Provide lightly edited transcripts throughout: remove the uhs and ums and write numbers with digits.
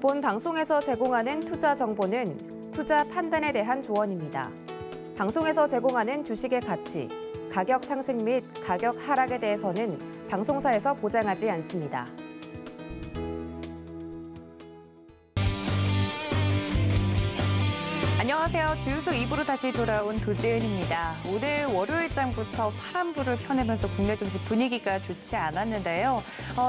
본 방송에서 제공하는 투자 정보는 투자 판단에 대한 조언입니다. 방송에서 제공하는 주식의 가치, 가격 상승 및 가격 하락에 대해서는 방송사에서 보장하지 않습니다. 안녕하세요. 주유소 2부로 다시 돌아온 도지은입니다. 오늘 월요일장부터 파란불을 켜내면서 국내 증시 분위기가 좋지 않았는데요.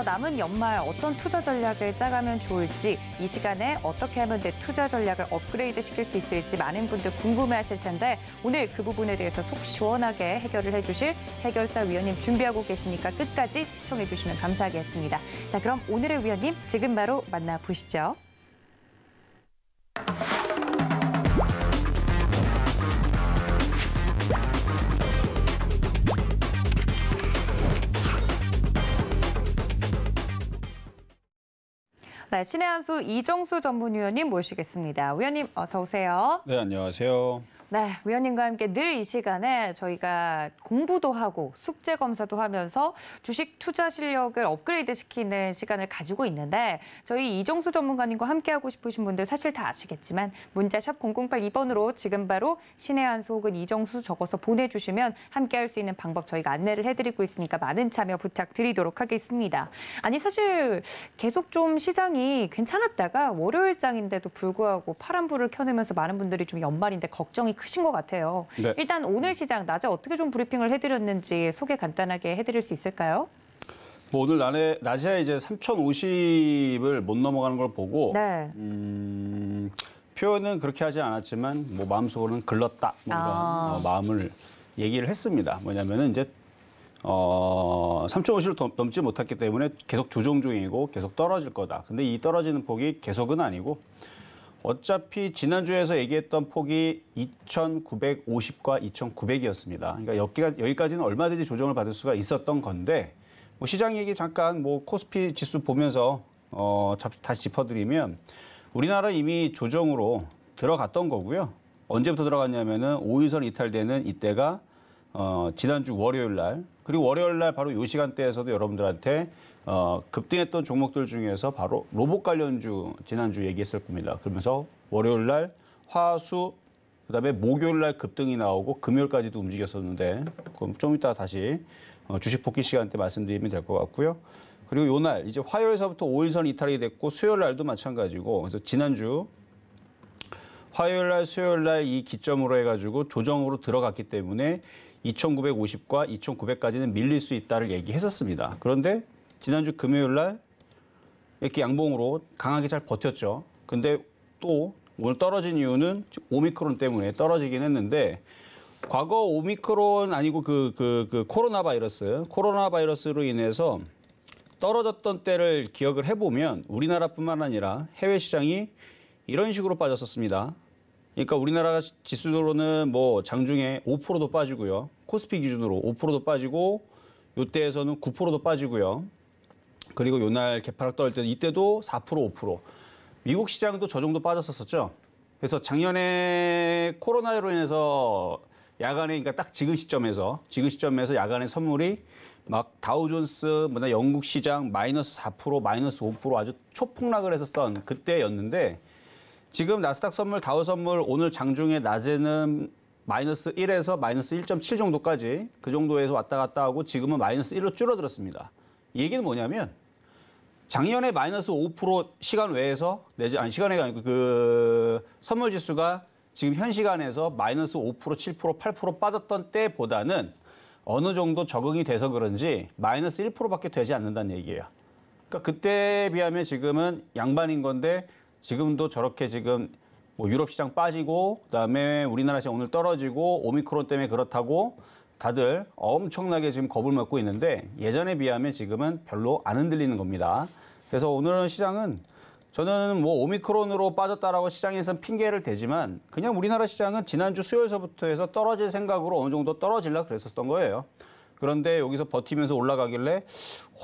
남은 연말 어떤 투자 전략을 짜가면 좋을지, 이 시간에 어떻게 하면 내 투자 전략을 업그레이드 시킬 수 있을지 많은 분들 궁금해하실 텐데 오늘 그 부분에 대해서 속 시원하게 해결을 해주실 해결사 위원님 준비하고 계시니까 끝까지 시청해 주시면 감사하겠습니다. 자, 그럼 오늘의 위원님 지금 바로 만나보시죠. 네, 신의 한수 이정수 전문위원님 모시겠습니다. 위원님 어서 오세요. 네, 안녕하세요. 네, 위원님과 함께 늘 이 시간에 저희가 공부도 하고 숙제 검사도 하면서 주식 투자 실력을 업그레이드 시키는 시간을 가지고 있는데 저희 이정수 전문가님과 함께하고 싶으신 분들 사실 다 아시겠지만 문자 샵 0082번으로 지금 바로 신의 한수 혹은 이정수 적어서 보내주시면 함께할 수 있는 방법 저희가 안내를 해드리고 있으니까 많은 참여 부탁드리도록 하겠습니다. 아니 사실 계속 좀 시장이 괜찮았다가 월요일장인데도 불구하고 파란불을 켜내면서 많은 분들이 좀 연말인데 걱정이 크신 것 같아요. 네. 일단 오늘 시장 낮에 어떻게 좀 브리핑을 해드렸는지 소개 간단하게 해드릴 수 있을까요? 뭐 오늘 낮에 이제 3,050을 못 넘어가는 걸 보고 네. 표현은 그렇게 하지 않았지만 뭐 마음속으로는 글렀다 뭔가 마음을 얘기를 했습니다. 뭐냐면은 이제 3,050을 넘지 못했기 때문에 계속 조정 중이고 계속 떨어질 거다. 근데 이 떨어지는 폭이 계속은 아니고 어차피 지난주에서 얘기했던 폭이 2,950과 2,900이었습니다. 그러니까 여기까지는 얼마든지 조정을 받을 수가 있었던 건데 뭐 시장 얘기 잠깐 뭐 코스피 지수 보면서 다시 짚어드리면 우리나라 이미 조정으로 들어갔던 거고요. 언제부터 들어갔냐면은 5일선 이탈되는 이때가 지난주 월요일 날 그리고 월요일 날 바로 이 시간대에서도 여러분들한테 급등했던 종목들 중에서 바로 로봇 관련주 지난주 얘기했을 겁니다. 그러면서 월요일 날 화수 그다음에 목요일 날 급등이 나오고 금요일까지도 움직였었는데 그럼 좀 이따 다시 주식 복귀 시간 때 말씀드리면 될 것 같고요. 그리고 요 날 이제 화요일서부터 5일선 이탈이 됐고 수요일 날도 마찬가지고 그래서 지난주 화요일 날 수요일 날 이 기점으로 해가지고 조정으로 들어갔기 때문에 2,950과 2,900까지는 밀릴 수 있다를 얘기했었습니다. 그런데 지난주 금요일 날 이렇게 양봉으로 강하게 잘 버텼죠. 근데 또 오늘 떨어진 이유는 오미크론 때문에 떨어지긴 했는데 과거 오미크론 아니고 그 코로나 바이러스로 인해서 떨어졌던 때를 기억을 해보면 우리나라뿐만 아니라 해외 시장이 이런 식으로 빠졌었습니다. 그러니까 우리나라 지수로는 뭐 장중에 5%도 빠지고요. 코스피 기준으로 5%도 빠지고 요때에서는 9%도 빠지고요. 그리고 요날 개파락 떨 때 이때도 4%, 5%. 미국 시장도 저 정도 빠졌었죠. 그래서 작년에 코로나로 인해서 야간에 그러니까 딱 지금 시점에서 야간에 선물이 막 다우존스, 영국 시장 마이너스 4%, 마이너스 5% 아주 초폭락을 했었던 그때였는데 지금 나스닥 선물, 다우 선물 오늘 장중에 낮에는 마이너스 1에서 마이너스 1.7 정도까지 그 정도에서 왔다 갔다 하고 지금은 마이너스 1로 줄어들었습니다. 이 얘기는 뭐냐면 작년에 마이너스 5% 시간 외에서 시간외가 아니고 그 선물 지수가 지금 현 시간에서 마이너스 5%, 7%, 8% 빠졌던 때보다는 어느 정도 적응이 돼서 그런지 마이너스 1%밖에 되지 않는다는 얘기예요. 그러니까 그때에 비하면 지금은 양반인 건데 지금도 저렇게 지금 뭐 유럽 시장 빠지고 그다음에 우리나라 시장 오늘 떨어지고 오미크론 때문에 그렇다고 다들 엄청나게 지금 겁을 먹고 있는데 예전에 비하면 지금은 별로 안 흔들리는 겁니다. 그래서 오늘은 시장은 저는 뭐 오미크론으로 빠졌다라고 시장에서는 핑계를 대지만 그냥 우리나라 시장은 지난주 수요일서부터 해서 떨어질 생각으로 어느 정도 떨어지려고 그랬었던 거예요. 그런데 여기서 버티면서 올라가길래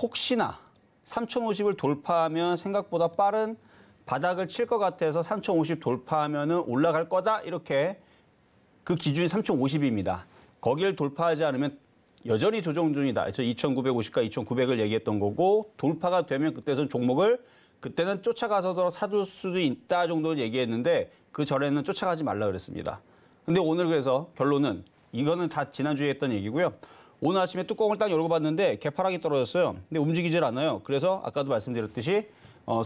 혹시나 3,050을 돌파하면 생각보다 빠른 바닥을 칠 것 같아서 3,050 돌파하면은 올라갈 거다 이렇게 그 기준이 3,050입니다. 거기를 돌파하지 않으면 여전히 조정 중이다. 그래서 2,950과 2,900을 얘기했던 거고 돌파가 되면 그때선 종목을 그때는 쫓아가서도 사둘 수도 있다 정도 얘기했는데 그 전에는 쫓아가지 말라 그랬습니다. 근데 오늘 그래서 결론은 이거는 다 지난주에 했던 얘기고요. 오늘 아침에 뚜껑을 딱 열고 봤는데 개파락이 떨어졌어요. 근데 움직이질 않아요. 그래서 아까도 말씀드렸듯이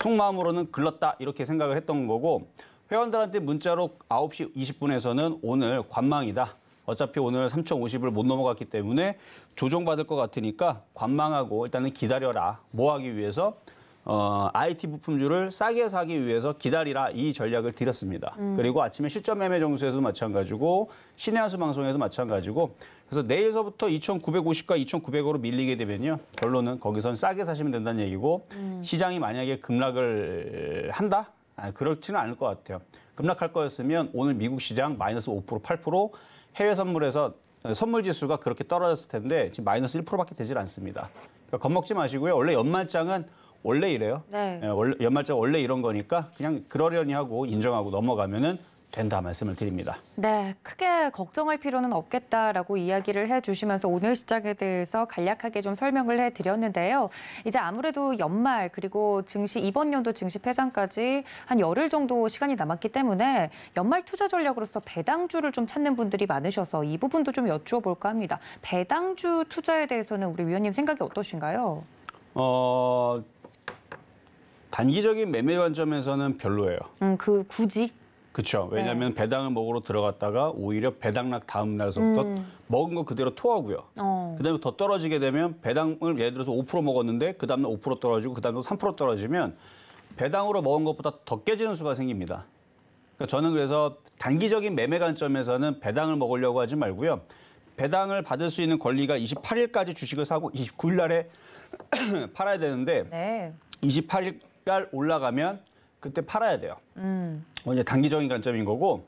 속마음으로는 글렀다 이렇게 생각을 했던 거고 회원들한테 문자로 9시 20분에서는 오늘 관망이다. 어차피 오늘 3,050을 못 넘어갔기 때문에 조정받을 것 같으니까 관망하고 일단은 기다려라. 뭐 하기 위해서? IT 부품주를 싸게 사기 위해서 기다리라 이 전략을 드렸습니다. 그리고 아침에 실전 매매 정수에서도 마찬가지고 신의 한수 방송에도 마찬가지고 그래서 내일서부터 2,950과 2,900으로 밀리게 되면요. 결론은 거기선 싸게 사시면 된다는 얘기고 시장이 만약에 급락을 한다? 그렇지는 않을 것 같아요. 급락할 거였으면 오늘 미국 시장 마이너스 5%, 8% 해외 선물에서 선물 지수가 그렇게 떨어졌을 텐데 지금 마이너스 1%밖에 되질 않습니다. 그러니까 겁먹지 마시고요. 원래 연말장은 원래 이래요. 네. 원래 연말장 원래 이런 거니까 그냥 그러려니 하고 인정하고 넘어가면은 된다 말씀을 드립니다. 네, 크게 걱정할 필요는 없겠다라고 이야기를 해주시면서 오늘 시장에 대해서 간략하게 좀 설명을 해드렸는데요. 이제 아무래도 연말 그리고 증시 이번 연도 증시 폐장까지 한 열흘 정도 시간이 남았기 때문에 연말 투자 전략으로서 배당주를 좀 찾는 분들이 많으셔서 이 부분도 좀 여쭈어 볼까 합니다. 배당주 투자에 대해서는 우리 위원님 생각이 어떠신가요? 단기적인 매매 관점에서는 별로예요. 굳이? 그렇죠. 왜냐하면 배당을 먹으러 들어갔다가 오히려 배당락 다음 날서부터 먹은 거 그대로 토하고요. 그다음에 더 떨어지게 되면 배당을 예를 들어서 5% 먹었는데 그 다음날 5% 떨어지고 그 다음날 3% 떨어지면 배당으로 먹은 것보다 더 깨지는 수가 생깁니다. 그러니까 저는 그래서 단기적인 매매 관점에서는 배당을 먹으려고 하지 말고요. 배당을 받을 수 있는 권리가 28일까지 주식을 사고 29일 날에 팔아야 되는데 네. 28일 날 올라가면 그때 팔아야 돼요. 이제 단기적인 관점인 거고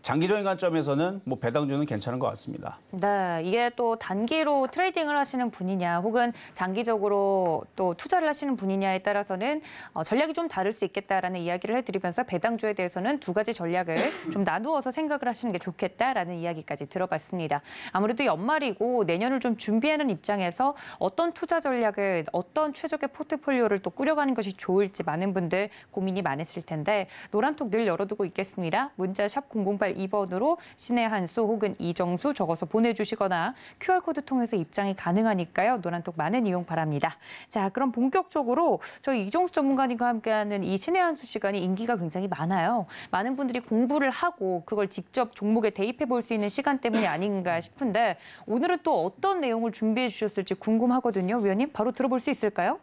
장기적인 관점에서는 뭐 배당주는 괜찮은 것 같습니다. 네, 이게 또 단기로 트레이딩을 하시는 분이냐 혹은 장기적으로 또 투자를 하시는 분이냐에 따라서는 전략이 좀 다를 수 있겠다라는 이야기를 해드리면서 배당주에 대해서는 두 가지 전략을 좀 나누어서 생각을 하시는 게 좋겠다라는 이야기까지 들어봤습니다. 아무래도 연말이고 내년을 좀 준비하는 입장에서 어떤 투자 전략을 어떤 최적의 포트폴리오를 또 꾸려가는 것이 좋을지 많은 분들 고민이 많으실 텐데 노란톡 늘 열어두고 있겠습니다. 문자 샵 008-2번으로 신의 한수 혹은 이정수 적어서 보내주시거나 QR코드 통해서 입장이 가능하니까요. 노란톡 많은 이용 바랍니다. 자, 그럼 본격적으로 저희 이정수 전문가님과 함께하는 이 신의 한수 시간이 인기가 굉장히 많아요. 많은 분들이 공부를 하고 그걸 직접 종목에 대입해 볼 수 있는 시간 때문이 아닌가 싶은데 오늘은 또 어떤 내용을 준비해 주셨을지 궁금하거든요. 위원님, 바로 들어볼 수 있을까요?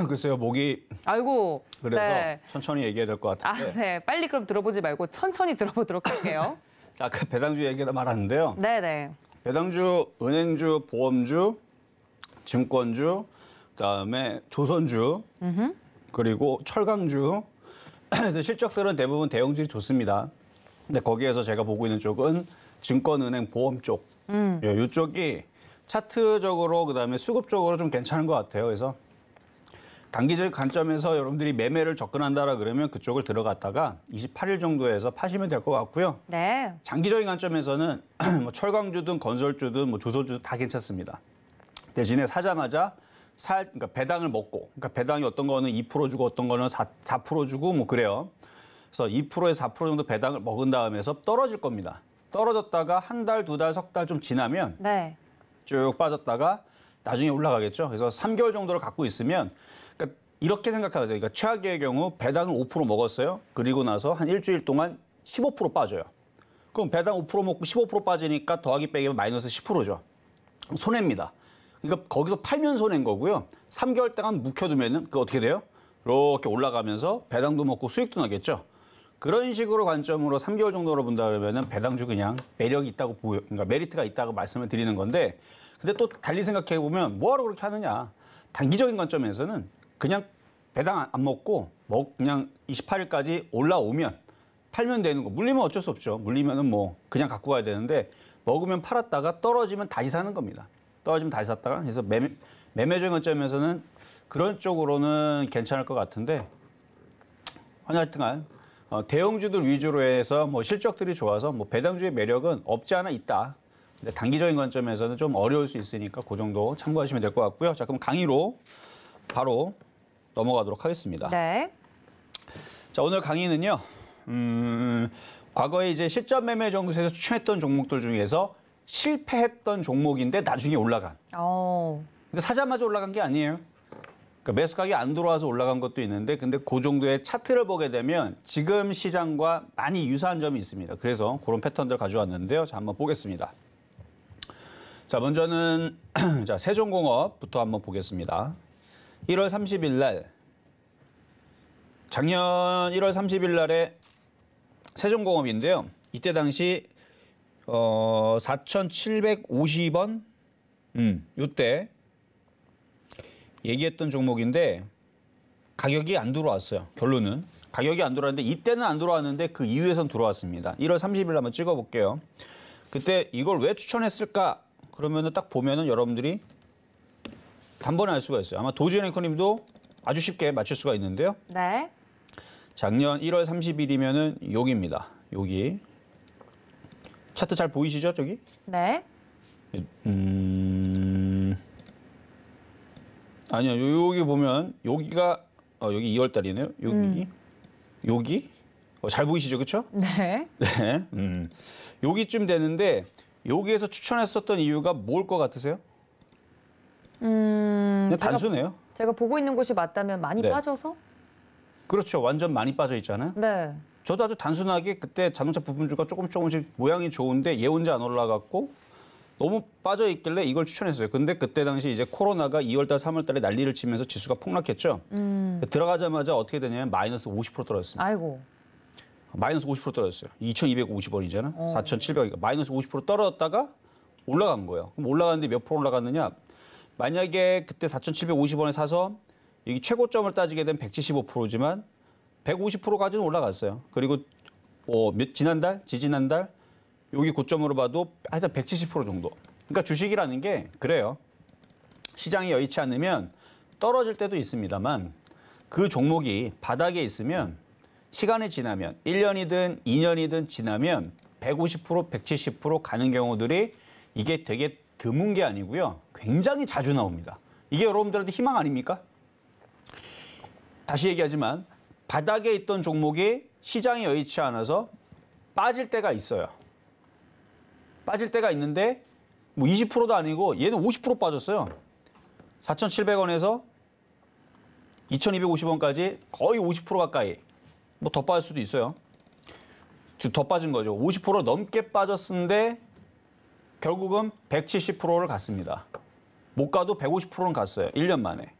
글쎄요, 목이 아이고. 그래서 네. 천천히 얘기해야 될 것 같은데. 네. 빨리 그럼 들어보지 말고 천천히 들어보도록 할게요. 아까 배당주 얘기를 말았는데요. 네네. 배당주, 은행주, 보험주, 증권주, 그다음에 조선주, 그리고 철강주. 그래서 실적들은 대부분 대형주들이 좋습니다. 근데 거기에서 제가 보고 있는 쪽은 증권, 은행, 보험 쪽. 이쪽이 차트적으로 그다음에 수급적으로 좀 괜찮은 것 같아요. 그래서 단기적 관점에서 여러분들이 매매를 접근한다라 그러면 그쪽을 들어갔다가 28일 정도에서 파시면 될 것 같고요. 네. 장기적인 관점에서는 뭐 철강주든 건설주든 뭐 조선주든 다 괜찮습니다. 대신에 사자마자 그러니까 배당을 먹고, 그러니까 배당이 어떤 거는 2% 주고 어떤 거는 4% 주고 뭐 그래요. 그래서 2%에서 4% 정도 배당을 먹은 다음에서 떨어질 겁니다. 떨어졌다가 한 달, 두 달, 석 달 좀 지나면 네. 쭉 빠졌다가 나중에 올라가겠죠. 그래서 3개월 정도를 갖고 있으면 그러니까 이렇게 생각하세요. 그러니까 최악의 경우 배당을 5% 먹었어요. 그리고 나서 한 일주일 동안 15% 빠져요. 그럼 배당 5% 먹고 15% 빠지니까 더하기 빼기 마이너스 10%죠. 손해입니다. 그러니까 거기서 팔면 손해인 거고요. 3개월 동안 묵혀두면은 그 어떻게 돼요? 이렇게 올라가면서 배당도 먹고 수익도 나겠죠. 그런 식으로 관점으로 3개월 정도로 본다 그러면은 배당주 그냥 매력이 있다고 그러니까 메리트가 있다고 말씀을 드리는 건데, 근데 또 달리 생각해 보면 뭐하러 그렇게 하느냐? 단기적인 관점에서는 그냥 배당 안 먹고 그냥 28일까지 올라오면 팔면 되는 거. 물리면 어쩔 수 없죠. 물리면은 뭐 그냥 갖고 가야 되는데 먹으면 팔았다가 떨어지면 다시 사는 겁니다. 떨어지면 다시 샀다가. 그래서 매매적인 관점에서는 그런 쪽으로는 괜찮을 것 같은데, 하여튼간 대형주들 위주로 해서 뭐 실적들이 좋아서 뭐 배당주의 매력은 없지 않아 있다. 근데 단기적인 관점에서는 좀 어려울 수 있으니까 그 정도 참고하시면 될 것 같고요. 자, 그럼 강의로 바로 넘어가도록 하겠습니다. 네. 자, 오늘 강의는요. 과거에 이제 실전 매매 정수에서 추천했던 종목들 중에서 실패했던 종목인데 나중에 올라간. 근데 사자마자 올라간 게 아니에요. 그러니까 매수가격이 안 들어와서 올라간 것도 있는데 근데 그 정도의 차트를 보게 되면 지금 시장과 많이 유사한 점이 있습니다. 그래서 그런 패턴들 가져왔는데요. 자, 한번 보겠습니다. 자, 먼저는 자, 세종공업부터 한번 보겠습니다. 1월 30일 날 작년 1월 30일 날에 세종공업인데요. 이때 당시 4,750원 요때 얘기했던 종목인데 가격이 안 들어왔어요. 결론은 가격이 안 들어왔는데 이때는 안 들어왔는데 그 이후에선 들어왔습니다. 1월 30일 한번 찍어볼게요. 그때 이걸 왜 추천했을까? 그러면은 딱 보면은 여러분들이 단번에 알 수가 있어요. 아마 도지현 앵커님도 아주 쉽게 맞출 수가 있는데요. 네. 작년 1월 30일이면은 여기입니다. 여기 차트 잘 보이시죠? 저기? 네. 아니요. 여기 보면 여기가 여기 2월 달이네요. 여기 잘 보이시죠? 그렇죠? 네. 네. 여기쯤 되는데 여기에서 추천했었던 이유가 뭘 것 같으세요? 그냥 단순해요. 제가 보고 있는 곳이 맞다면 많이 네. 빠져서? 그렇죠. 완전 많이 빠져 있잖아요. 네. 저도 아주 단순하게 그때 자동차 부품주가 조금씩 모양이 좋은데 얘 혼자 안 올라갔고 너무 빠져 있길래 이걸 추천했어요. 근데 그때 당시 이제 코로나가 2월달, 3월달에 난리를 치면서 지수가 폭락했죠. 들어가자마자 어떻게 되냐면 마이너스 50% 떨어졌습니다. 아이고. 마이너스 50% 떨어졌어요. 2,250원이잖아. 4,700원. 마이너스 50% 떨어졌다가 올라간 거예요. 그럼 올라갔는데 몇 프로 올라갔느냐? 만약에 그때 4,750원에 사서 여기 최고점을 따지게 되면 175%지만 150%까지는 올라갔어요. 그리고 지난달, 지지난달 여기 고점으로 봐도 하여튼 170% 정도. 그러니까 주식이라는 게 그래요. 시장이 여의치 않으면 떨어질 때도 있습니다만 그 종목이 바닥에 있으면 시간이 지나면 1년이든 2년이든 지나면 150%, 170% 가는 경우들이 이게 되게 드문 게 아니고요. 굉장히 자주 나옵니다. 이게 여러분들한테 희망 아닙니까? 다시 얘기하지만 바닥에 있던 종목이 시장이 여의치 않아서 빠질 때가 있어요. 빠질 때가 있는데 뭐 20%도 아니고 얘는 50% 빠졌어요. 4,700원에서 2,250원까지 거의 50% 가까이 뭐 더 빠질 수도 있어요. 더 빠진 거죠. 50% 넘게 빠졌는데 결국은 170%를 갔습니다. 못 가도 150%는 갔어요. 1년 만에.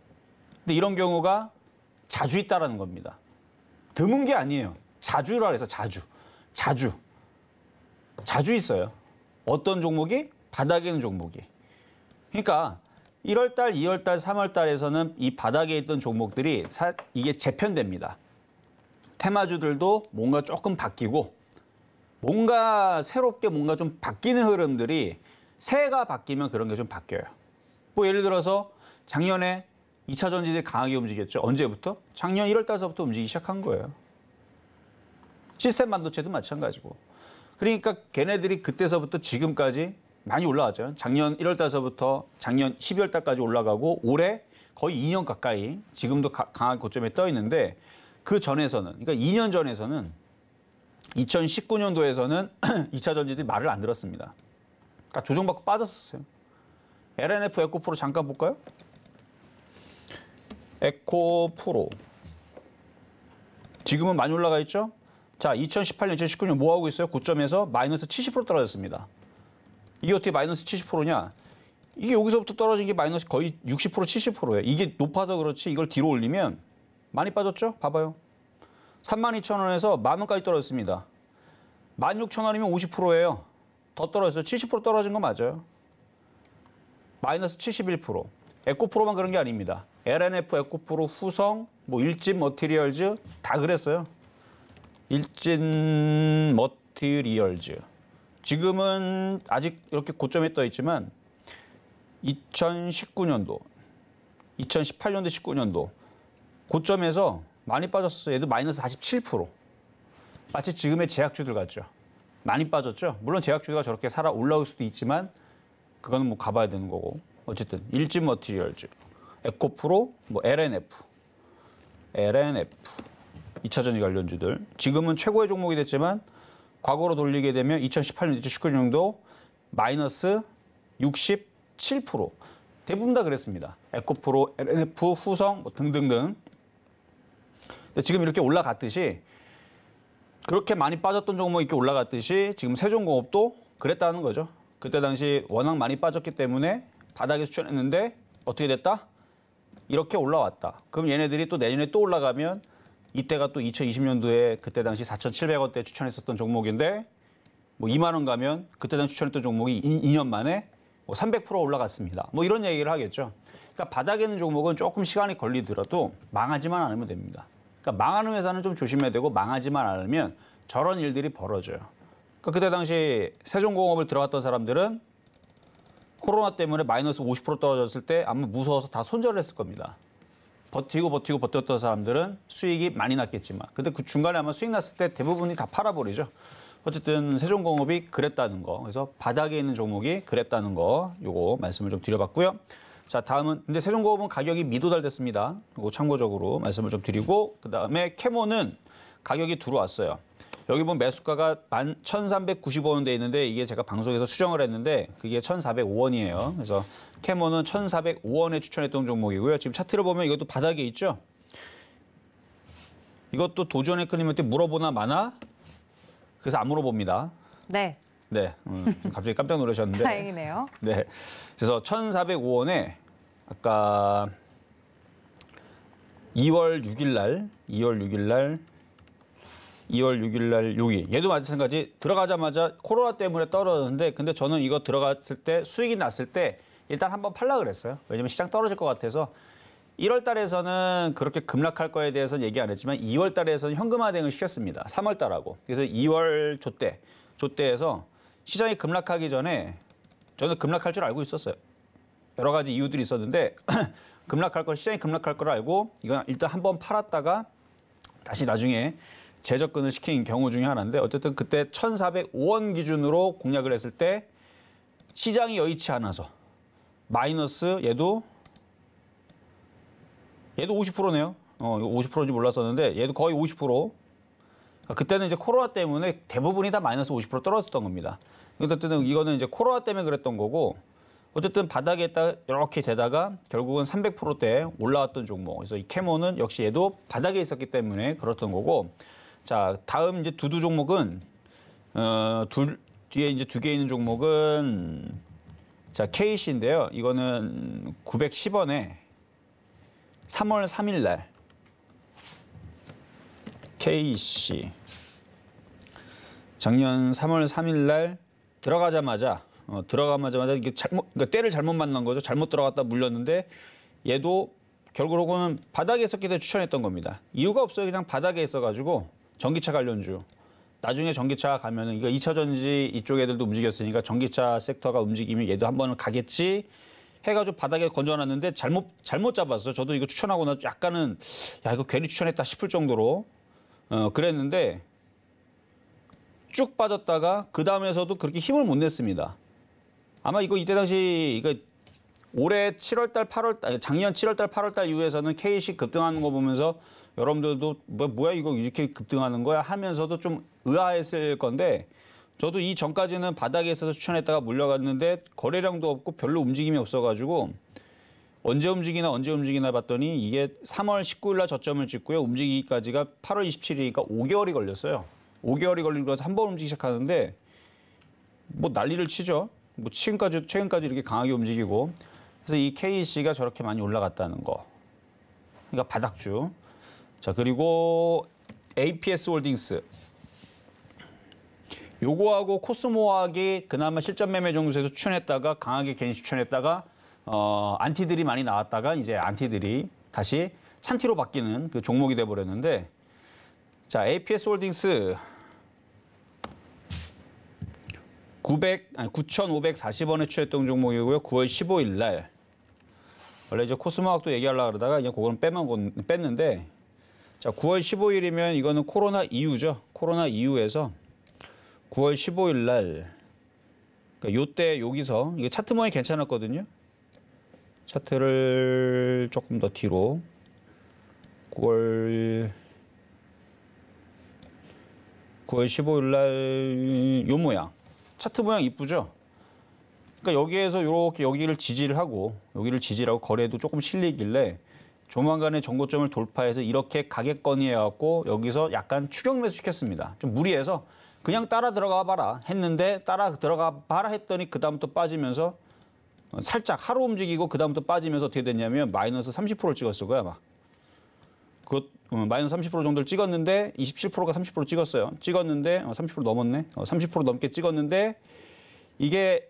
근데 이런 경우가 자주 있다라는 겁니다. 드문 게 아니에요. 자주라 해서 자주 있어요. 어떤 종목이? 바닥에 있는 종목이. 그러니까 1월달, 2월달, 3월달에서는 이 바닥에 있던 종목들이 이게 재편됩니다. 테마주들도 뭔가 조금 바뀌고 뭔가 새롭게 뭔가 좀 바뀌는 흐름들이 새해가 바뀌면 그런 게 좀 바뀌어요. 뭐 예를 들어서 작년에 2차 전지들이 강하게 움직였죠. 언제부터? 작년 1월 달서부터 움직이기 시작한 거예요. 시스템 반도체도 마찬가지고. 그러니까 걔네들이 그때서부터 지금까지 많이 올라왔죠. 작년 1월 달서부터 작년 12월 달까지 올라가고 올해 거의 2년 가까이 지금도 강한 고점에 떠 있는데 그 전에서는 그러니까 2년 전에서는 2019년도에서는 2차 전지들이 말을 안 들었습니다. 다 조정받고 빠졌었어요. LNF 에코프로 잠깐 볼까요? 에코프로. 지금은 많이 올라가 있죠? 자, 2018년, 2019년 뭐 하고 있어요? 고점에서 마이너스 70% 떨어졌습니다. 이게 어떻게 마이너스 70%냐? 이게 여기서부터 떨어진 게 마이너스 거의 60%, 70%예요. 이게 높아서 그렇지 이걸 뒤로 올리면 많이 빠졌죠? 봐봐요. 32,000원에서 10,000원까지 떨어졌습니다. 16,000원이면 50%예요. 더 떨어졌어요. 70% 떨어진 거 맞아요. 마이너스 71%. 에코프로만 그런 게 아닙니다. LNF, 에코프로, 후성, 뭐 일진 머티리얼즈 다 그랬어요. 일진 머티리얼즈. 지금은 아직 이렇게 고점에 떠 있지만 2019년도, 2018년도, 19년도 고점에서 많이 빠졌어요. 얘도 마이너스 47%. 마치 지금의 제약주들 같죠. 많이 빠졌죠. 물론 제약주가 저렇게 살아 올라올 수도 있지만 그거는 뭐 가봐야 되는 거고. 어쨌든 일진 머티리얼즈, 에코프로, 뭐 LNF LNF 2차 전지 관련주들. 지금은 최고의 종목이 됐지만 과거로 돌리게 되면 2018년, 2019년도 마이너스 67%. 대부분 다 그랬습니다. 에코프로, LNF, 후성 뭐 등등등. 지금 이렇게 올라갔듯이 그렇게 많이 빠졌던 종목이 이렇게 올라갔듯이 지금 세종공업도 그랬다는 거죠. 그때 당시 워낙 많이 빠졌기 때문에 바닥에 추천했는데 어떻게 됐다? 이렇게 올라왔다. 그럼 얘네들이 또 내년에 또 올라가면 이때가 또 2020년도에 그때 당시 4,700원대 추천했었던 종목인데 뭐 2만 원 가면 그때 당시 추천했던 종목이 2년 만에 뭐 300% 올라갔습니다. 뭐 이런 얘기를 하겠죠. 그러니까 바닥에 있는 종목은 조금 시간이 걸리더라도 망하지만 않으면 됩니다. 그러니까 망하는 회사는 좀 조심해야 되고 망하지만 않으면 저런 일들이 벌어져요. 그러니까 그때 당시 세종공업을 들어갔던 사람들은 코로나 때문에 마이너스 50% 떨어졌을 때 아마 무서워서 다 손절을 했을 겁니다. 버티고 버텼던 사람들은 수익이 많이 났겠지만 근데 그 중간에 아마 수익 났을 때 대부분이 다 팔아버리죠. 어쨌든 세종공업이 그랬다는 거. 그래서 바닥에 있는 종목이 그랬다는 거. 요거 말씀을 좀 드려봤고요. 자, 다음은 근데 세종공업은 가격이 미도달됐습니다. 이거 참고적으로 말씀을 좀 드리고 그다음에 캐모는 가격이 들어왔어요. 여기 보면 매수가가 1,390원 돼 있는데 이게 제가 방송에서 수정을 했는데 그게 1,405원이에요. 그래서 캐모는 1,405원에 추천했던 종목이고요. 지금 차트를 보면 이것도 바닥에 있죠. 이것도 도전에 끊임한테 물어보나 마나? 그래서 안 물어봅니다. 네. 네, 갑자기 깜짝 놀라셨는데. 다행이네요. 네, 그래서 1,405원에 아까 2월 6일 날 여기 얘도 마찬가지 들어가자마자 코로나 때문에 떨어졌는데 근데 저는 이거 들어갔을 때 수익이 났을 때 일단 한번 팔라 그랬어요. 왜냐면 시장 떨어질 것 같아서 1월 달에서는 그렇게 급락할 거에 대해서는 얘기 안 했지만 2월 달에서는 현금화 대응을 시켰습니다. 3월 달하고. 그래서 2월 조때에서 시장이 급락하기 전에 저는 급락할 줄 알고 있었어요. 여러 가지 이유들이 있었는데 시장이 급락할 걸 알고 이건 일단 한번 팔았다가 다시 나중에 재접근을 시킨 경우 중에 하나인데 어쨌든 그때 1,405원 기준으로 공략을 했을 때 시장이 여의치 않아서 마이너스 얘도 50%네요. 50%인지 몰랐었는데 얘도 거의 50%. 그때는 이제 코로나 때문에 대부분이 다 마이너스 50% 떨어졌던 겁니다. 어쨌든 이거는 이제 코로나 때문에 그랬던 거고 어쨌든 바닥에 있다 이렇게 되다가 결국은 300%대 올라왔던 종목. 그래서 이 캐모는 역시 얘도 바닥에 있었기 때문에 그렇던 거고. 자, 다음 이제 두두 종목은 뒤에 이제 두 개 있는 종목은 자, KC인데요. 이거는 910원에 3월 3일 날 KC 작년 3월 3일 날 들어가자마자 이게 그러니까 때를 잘못 만난 거죠. 잘못 들어갔다 물렸는데 얘도 결국은 바닥에 있었기 때문에 추천했던 겁니다. 이유가 없어요. 그냥 바닥에 있어가지고 전기차 관련주. 나중에 전기차가 가면은 이거 2차 전지 이쪽 애들도 움직였으니까 전기차 섹터가 움직이면 얘도 한 번은 가겠지 해가지고 바닥에 건져놨는데 잘못 잡았어. 저도 이거 추천하고 나 약간은 야 이거 괜히 추천했다 싶을 정도로 그랬는데 쭉 빠졌다가 그 다음에서도 그렇게 힘을 못 냈습니다. 아마 이거 이때 당시 이거 올해 7월달, 8월달, 작년 7월달, 8월달 이후에서는 KC 급등하는 거 보면서 여러분들도 뭐야 이거 이렇게 급등하는 거야 하면서도 좀 의아했을 건데 저도 이 전까지는 바닥에 있어서 추천했다가 물려갔는데 거래량도 없고 별로 움직임이 없어가지고 언제 움직이나 봤더니 이게 3월 19일 날 저점을 찍고요. 움직이기까지가 8월 27일이니까 5개월이 걸렸어요. 5개월이 걸리고 나서 한 번 움직이기 시작하는데 뭐 난리를 치죠. 뭐 최근까지 이렇게 강하게 움직이고 그래서 이 KC가 저렇게 많이 올라갔다는 거. 그러니까 바닥주. 자, 그리고 APS 홀딩스. 요거하고 코스모학이 그나마 실전 매매 정도에서 추천했다가 강하게 괜히 추천했다가 안티들이 많이 나왔다가 이제 안티들이 다시 찬티로 바뀌는 그 종목이 돼 버렸는데 자, APS 홀딩스 9,540원에 추천했던 종목이고요. 9월 15일 날 원래 이제 코스모학도 얘기하려고 그러다가 이제 그거는 뺐는데 자, 9월 15일이면 이거는 코로나 이후죠. 코로나 이후에서 9월 15일 날 그러니까 요때 여기서 이게 차트 모양이 괜찮았거든요. 차트를 조금 더 뒤로 9월 15일 날 요 모양. 차트 모양 이쁘죠? 그러니까 여기에서 이렇게 여기를 지지를 하고 거래도 조금 실리길래 조만간에 정고점을 돌파해서 이렇게 가격건이 해갖고 여기서 약간 추격 매수 시켰습니다. 좀 무리해서 그냥 따라 들어가 봐라 했는데 따라 들어가 봐라 했더니 그다음부터 빠지면서 살짝 하루 움직이고 그다음부터 빠지면서 어떻게 됐냐면 마이너스 30%를 찍었을 거야 아마. 그것 마이너스 30% 정도를 찍었는데 27%가 30% 찍었어요. 찍었는데 30% 넘었네. 30% 넘게 찍었는데 이게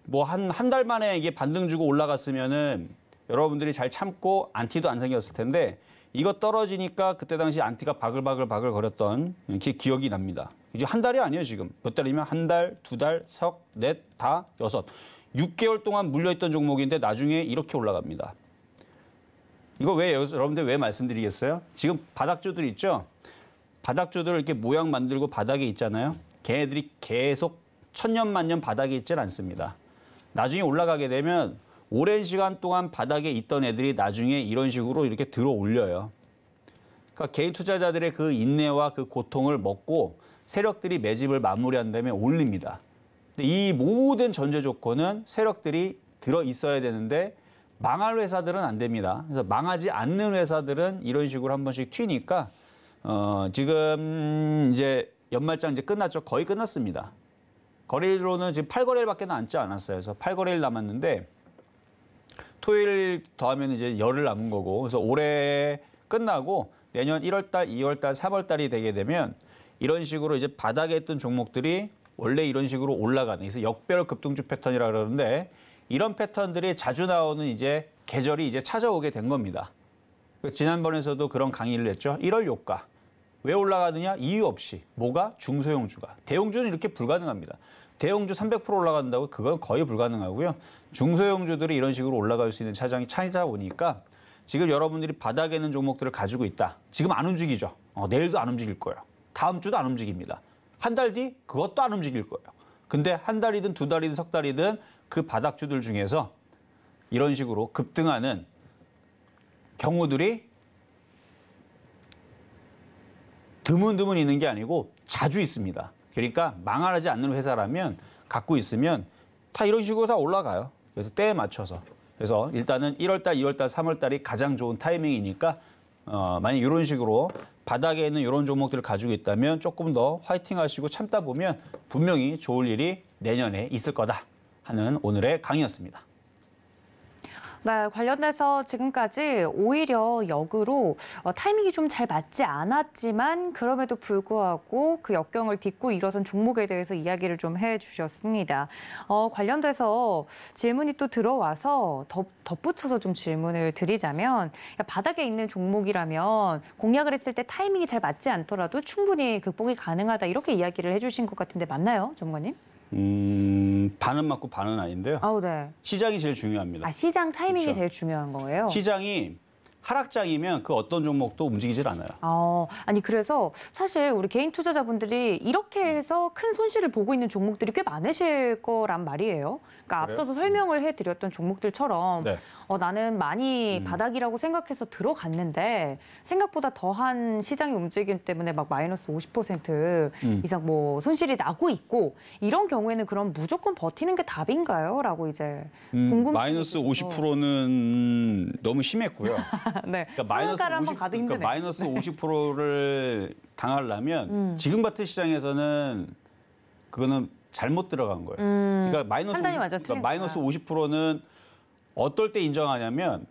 뭐 한 달 만에 이게 반등 주고 올라갔으면은 여러분들이 잘 참고 안티도 안 생겼을 텐데 이거 떨어지니까 그때 당시 안티가 바글바글 거렸던 기억이 납니다. 이제 한 달이 아니에요 지금. 몇 달이면 한 달, 두 달, 석, 넷, 다, 여섯. 6개월 동안 물려있던 종목인데 나중에 이렇게 올라갑니다. 이거 왜 여러분들 왜 말씀드리겠어요? 지금 바닥주들 있죠? 바닥주들 이렇게 모양 만들고 바닥에 있잖아요. 걔네들이 계속 천년만년 바닥에 있질 않습니다. 나중에 올라가게 되면 오랜 시간 동안 바닥에 있던 애들이 나중에 이런 식으로 이렇게 들어 올려요. 그러니까 개인 투자자들의 그 인내와 그 고통을 먹고 세력들이 매집을 마무리한 다음에 올립니다. 근데 이 모든 전제 조건은 세력들이 들어 있어야 되는데 망할 회사들은 안 됩니다. 그래서 망하지 않는 회사들은 이런 식으로 한 번씩 튀니까 지금 이제 연말장 이제 끝났죠. 거의 끝났습니다. 거래일로는 지금 8거래일밖에 남지 않았어요. 그래서 8거래일 남았는데 토요일 더하면 이제 열흘 남은 거고 그래서 올해 끝나고 내년 1월달, 2월달, 3월달이 되게 되면 이런 식으로 이제 바닥에 있던 종목들이 원래 이런 식으로 올라가는 그래서 역별 급등주 패턴이라 그러는데 이런 패턴들이 자주 나오는 이제 계절이 이제 찾아오게 된 겁니다. 지난번에서도 그런 강의를 했죠. 1월 요가. 왜 올라가느냐? 이유 없이. 뭐가? 중소형주가. 대형주는 이렇게 불가능합니다. 대형주 300% 올라간다고 그건 거의 불가능하고요. 중소형주들이 이런 식으로 올라갈 수 있는 차장이 찾아오니까 지금 여러분들이 바닥에 있는 종목들을 가지고 있다. 지금 안 움직이죠. 내일도 안 움직일 거예요. 다음 주도 안 움직입니다. 한 달 뒤 그것도 안 움직일 거예요. 근데 한 달이든 두 달이든 석 달이든 그 바닥주들 중에서 이런 식으로 급등하는 경우들이 드문드문 있는 게 아니고 자주 있습니다. 그러니까 망하지 않는 회사라면 갖고 있으면 다 이런 식으로 다 올라가요. 그래서 때에 맞춰서. 그래서 일단은 1월달, 2월달, 3월달이 가장 좋은 타이밍이니까 만약 이런 식으로 바닥에 있는 이런 종목들을 가지고 있다면 조금 더 화이팅 하시고 참다 보면 분명히 좋을 일이 내년에 있을 거다 하는 오늘의 강의였습니다. 네, 관련해서 지금까지 오히려 역으로 타이밍이 좀 잘 맞지 않았지만 그럼에도 불구하고 그 역경을 딛고 일어선 종목에 대해서 이야기를 좀 해주셨습니다. 관련돼서 질문이 또 들어와서 덧붙여서 좀 질문을 드리자면 바닥에 있는 종목이라면 공략을 했을 때 타이밍이 잘 맞지 않더라도 충분히 극복이 가능하다 이렇게 이야기를 해주신 것 같은데 맞나요, 전문가님? 반은 맞고 반은 아닌데요. 네. 시장이 제일 중요합니다. 시장 타이밍이 그렇죠. 제일 중요한 거예요? 시장이 하락장이면 그 어떤 종목도 움직이질 않아요. 아니 그래서 사실 우리 개인 투자자분들이 이렇게 해서 큰 손실을 보고 있는 종목들이 꽤 많으실 거란 말이에요. 그러니까 그래요? 앞서서 설명을 해드렸던 종목들처럼 네. 나는 많이 바닥이라고 생각해서 들어갔는데 생각보다 더한 시장의 움직임 때문에 막 마이너스 50% 이상 뭐 손실이 나고 있고 이런 경우에는 그럼 무조건 버티는 게 답인가요? 라고 이제 궁금해요. 마이너스 50%는 너무 심했고요. 네. 그러니까 마이너스 50%를 당하려면 지금 같은 시장에서는 그거는 잘못 들어간 거예요. 그러니까 마이너스 50%는 어떨 때 인정하냐면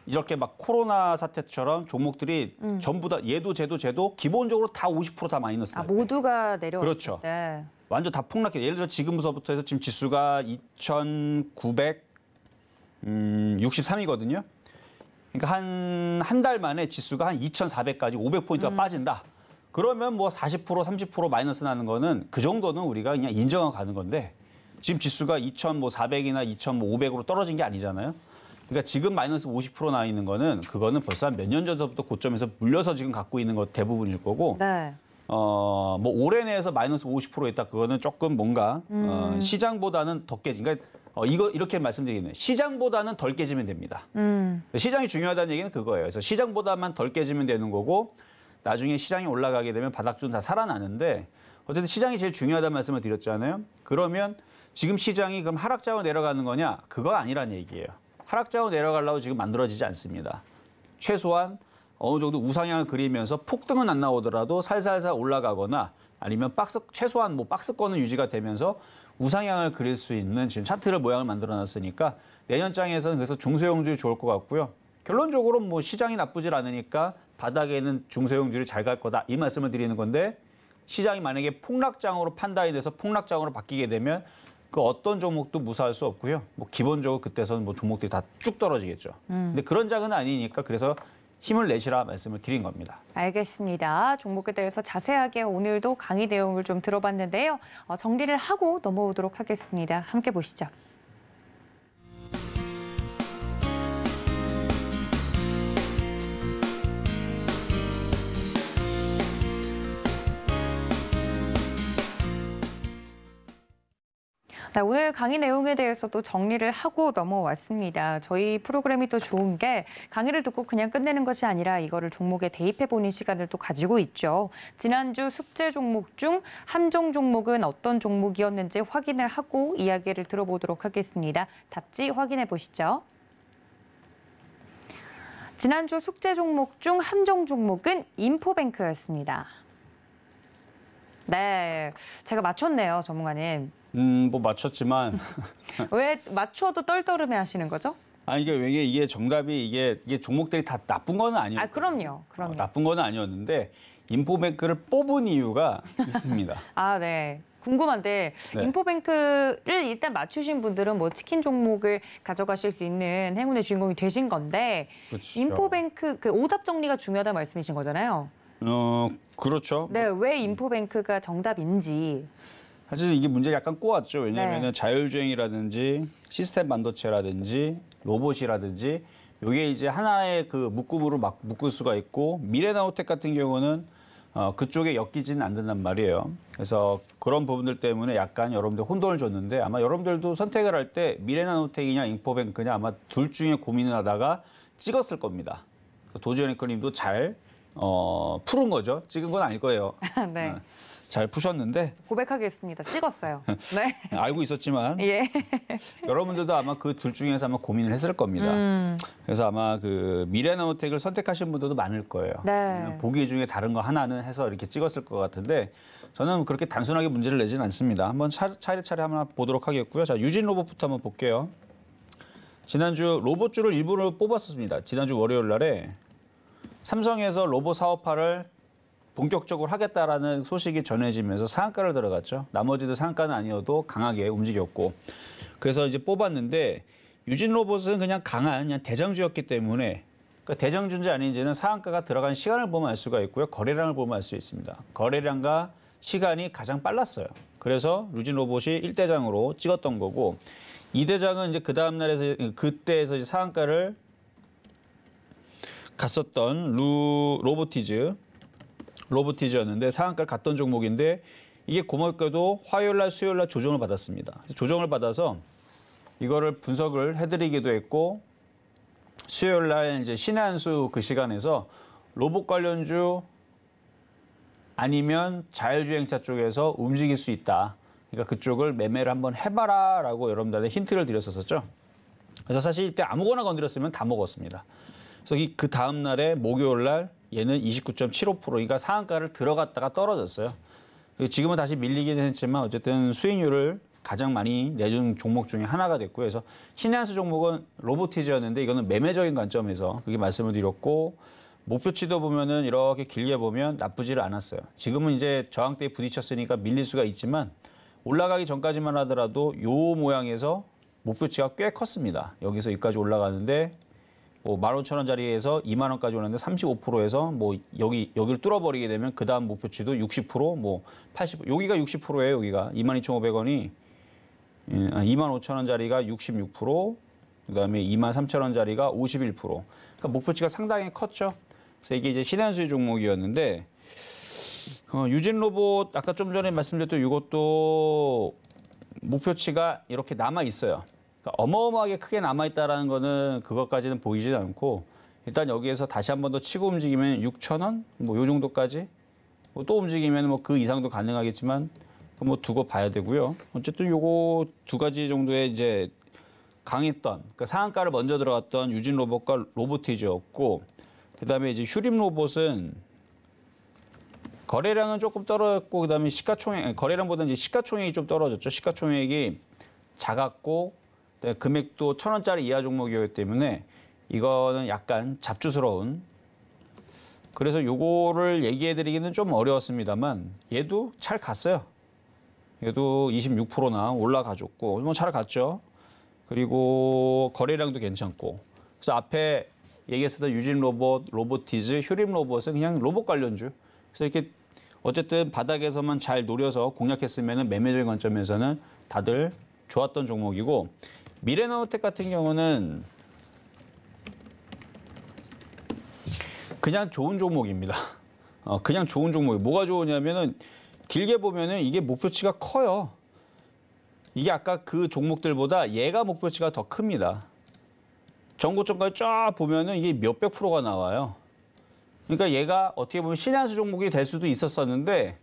이렇게 막 코로나 사태처럼 종목들이 전부 다 얘도 쟤도 기본적으로 다 50% 다 마이너스. 모두가 내려왔을 그렇죠. 때. 완전 다 폭락해. 예를 들어 지금부터 해서 지금 지수가 2,963이거든요. 그러니까 한 달 만에 지수가 한 2,400까지 500포인트가 빠진다. 그러면 뭐 40%, 30% 마이너스 나는 거는 그 정도는 우리가 그냥 인정하고 가는 건데 지금 지수가 2,400이나 2,500으로 떨어진 게 아니잖아요. 그러니까 지금 마이너스 50% 나 있는 거는 그거는 벌써 몇 년 전부터 고점에서 물려서 지금 갖고 있는 거 대부분일 거고 네. 뭐 올해 내에서 마이너스 50% 있다 그거는 조금 뭔가 시장보다는 더 깨진. 그러니까 이렇게 말씀드리겠네요. 시장보다는 덜 깨지면 됩니다. 시장이 중요하다는 얘기는 그거예요. 그래서 시장보다만 덜 깨지면 되는 거고 나중에 시장이 올라가게 되면 바닥주는 다 살아나는데 어쨌든 시장이 제일 중요하다는 말씀을 드렸잖아요. 그러면 지금 시장이 그럼 하락장으로 내려가는 거냐? 그거 아니란 얘기예요. 하락장으로 내려가려고 지금 만들어지지 않습니다. 최소한 어느 정도 우상향을 그리면서 폭등은 안 나오더라도 살살살 올라가거나 아니면 최소한 뭐 박스권은 유지가 되면서 우상향을 그릴 수 있는 지금 차트를 모양을 만들어 놨으니까 내년 장에서는 그래서 중소형주이 좋을 것 같고요. 결론적으로 뭐 시장이 나쁘질 않으니까 바닥에는 중소형주들이 잘 갈 거다 이 말씀을 드리는 건데 시장이 만약에 폭락장으로 판단이 돼서 폭락장으로 바뀌게 되면 그 어떤 종목도 무사할 수 없고요. 뭐 기본적으로 그때서는 뭐 종목들이 다 쭉 떨어지겠죠. 근데 그런 장은 아니니까 그래서 힘을 내시라 말씀을 드린 겁니다. 알겠습니다. 종목에 대해서 자세하게 오늘도 강의 내용을 좀 들어봤는데요. 정리를 하고 넘어오도록 하겠습니다. 함께 보시죠. 네, 오늘 강의 내용에 대해서도 정리를 하고 넘어왔습니다. 저희 프로그램이 또 좋은 게 강의를 듣고 그냥 끝내는 것이 아니라 이거를 종목에 대입해보는 시간을 또 가지고 있죠. 지난주 숙제 종목 중 함정 종목은 어떤 종목이었는지 확인을 하고 이야기를 들어보도록 하겠습니다. 답지 확인해 보시죠. 지난주 숙제 종목 중 함정 종목은 인포뱅크였습니다. 네, 제가 맞췄네요, 전문가님. 뭐 맞췄지만 왜 맞춰도 떨떠름해 하시는 거죠? 아니 이게 정답이 이게 종목들이 다 나쁜 건 아니에요. 아, 그럼요. 나쁜 건 아니었는데 인포뱅크를 뽑은 이유가 있습니다. 아, 네. 궁금한데 네. 인포뱅크를 일단 맞추신 분들은 뭐 치킨 종목을 가져가실 수 있는 행운의 주인공이 되신 건데 그렇죠. 인포뱅크 그 오답 정리가 중요하다는 말씀이신 거잖아요. 그렇죠. 네, 왜 인포뱅크가 정답인지. 사실 이게 문제가 약간 꼬았죠. 왜냐하면 네. 자율주행이라든지 시스템 반도체라든지 로봇이라든지 이게 이제 하나의 그 묶음으로 막 묶을 수가 있고 미래나우텍 같은 경우는 그쪽에 엮이지는 않는단 말이에요. 그래서 그런 부분들 때문에 약간 여러분들 혼돈을 줬는데 아마 여러분들도 선택을 할 때 미래나우텍이냐 인포뱅크냐 아마 둘 중에 고민을 하다가 찍었을 겁니다. 도지현 앵커님도 잘 푸른 거죠. 찍은 건 아닐 거예요. 네. 잘 푸셨는데 고백하겠습니다. 찍었어요. 네. 알고 있었지만 예. 여러분들도 아마 그 둘 중에서 아마 고민을 했을 겁니다. 그래서 아마 그 미래나우텍을 선택하신 분들도 많을 거예요. 네. 보기 중에 다른 거 하나는 해서 이렇게 찍었을 것 같은데 저는 그렇게 단순하게 문제를 내지는 않습니다. 한번 차례차례 한번 보도록 하겠고요. 자, 유진 로봇부터 한번 볼게요. 지난주 로봇주를 일부러 뽑았었습니다. 지난주 월요일 날에 삼성에서 로봇 사업화를 본격적으로 하겠다라는 소식이 전해지면서 상한가를 들어갔죠. 나머지도 상한가는 아니어도 강하게 움직였고 그래서 이제 뽑았는데 유진 로봇은 그냥 대장주였기 때문에 그러니까 대장주인지 아닌지는 상한가가 들어간 시간을 보면 알 수가 있고요. 거래량을 보면 알 수 있습니다. 거래량과 시간이 가장 빨랐어요. 그래서 유진 로봇이 1대장으로 찍었던 거고 2대장은 이제 그 다음 날에서 그때에서 이제 상한가를 갔었던 로보티즈였는데 상한가를 갔던 종목인데 이게 고맙게도 화요일 날 수요일 날 조정을 받았습니다. 조정을 받아서 이거를 분석을 해드리기도 했고 수요일 날 이제 신의 한수 그 시간에서 로봇 관련주 아니면 자율주행차 쪽에서 움직일 수 있다. 그러니까 그쪽을 매매를 한번 해봐라라고 여러분들한테 힌트를 드렸었죠. 그래서 사실 이때 아무거나 건드렸으면 다 먹었습니다. 그래서 그 다음 날에 목요일 날 얘는 29.75% 그러니까 상한가를 들어갔다가 떨어졌어요. 지금은 다시 밀리긴 했지만 어쨌든 수익률을 가장 많이 내준 종목 중에 하나가 됐고요. 그래서 신의 한수 종목은 로보티즈였는데 이거는 매매적인 관점에서 그게 말씀을 드렸고 목표치도 보면은 이렇게 길게 보면 나쁘지를 않았어요. 지금은 이제 저항대에 부딪혔으니까 밀릴 수가 있지만 올라가기 전까지만 하더라도 요 모양에서 목표치가 꽤 컸습니다. 여기서 여기까지 올라가는데 뭐 15,000원짜리에서 2만 원까지 오는데 35%에서 뭐 여기를 뚫어버리게 되면 그 다음 목표치도 60%, 뭐 80%, 여기가 60%예요. 여기가 22,500원이 25,000원짜리가 66%, 그다음에 23,000원짜리가 51%. 그러니까 목표치가 상당히 컸죠. 그래서 이게 이제 신의 한수의 종목이었는데 유진 로봇 아까 좀 전에 말씀드렸던 이것도 목표치가 이렇게 남아 있어요. 그러니까 어마어마하게 크게 남아있다라는 거는 그것까지는 보이지 않고 일단 여기에서 다시 한 번 더 치고 움직이면 6,000원 뭐 요 정도까지 뭐 또 움직이면 뭐 그 이상도 가능하겠지만 뭐 두고 봐야 되고요. 어쨌든 요거 두 가지 정도의 이제 강했던 그러니까 상한가를 먼저 들어갔던 유진 로봇과 로보티즈였고 그다음에 이제 휴림 로봇은 거래량은 조금 떨어졌고 그다음에 시가총액 거래량보다는 이제 시가총액이 좀 떨어졌죠. 시가총액이 작았고 금액도 1,000원짜리 이하 종목이었기 때문에 이거는 약간 잡주스러운 그래서 요거를 얘기해 드리기는 좀 어려웠습니다만 얘도 잘 갔어요. 얘도 26%나 올라가줬고 뭐 잘 갔죠. 그리고 거래량도 괜찮고 그래서 앞에 얘기했었던 유진 로봇, 로보티즈, 휴림 로봇은 그냥 로봇 관련주. 그래서 이렇게 어쨌든 바닥에서만 잘 노려서 공략했으면 매매적인 관점에서는 다들 좋았던 종목이고 미래나노텍 같은 경우는 그냥 좋은 종목입니다. 그냥 좋은 종목이 뭐가 좋으냐면은 길게 보면은 이게 목표치가 커요. 이게 아까 그 종목들보다 얘가 목표치가 더 큽니다. 전고점까지 쫙 보면은 이게 몇백 프로가 나와요. 그러니까 얘가 어떻게 보면 신의 한 수 종목이 될 수도 있었었는데,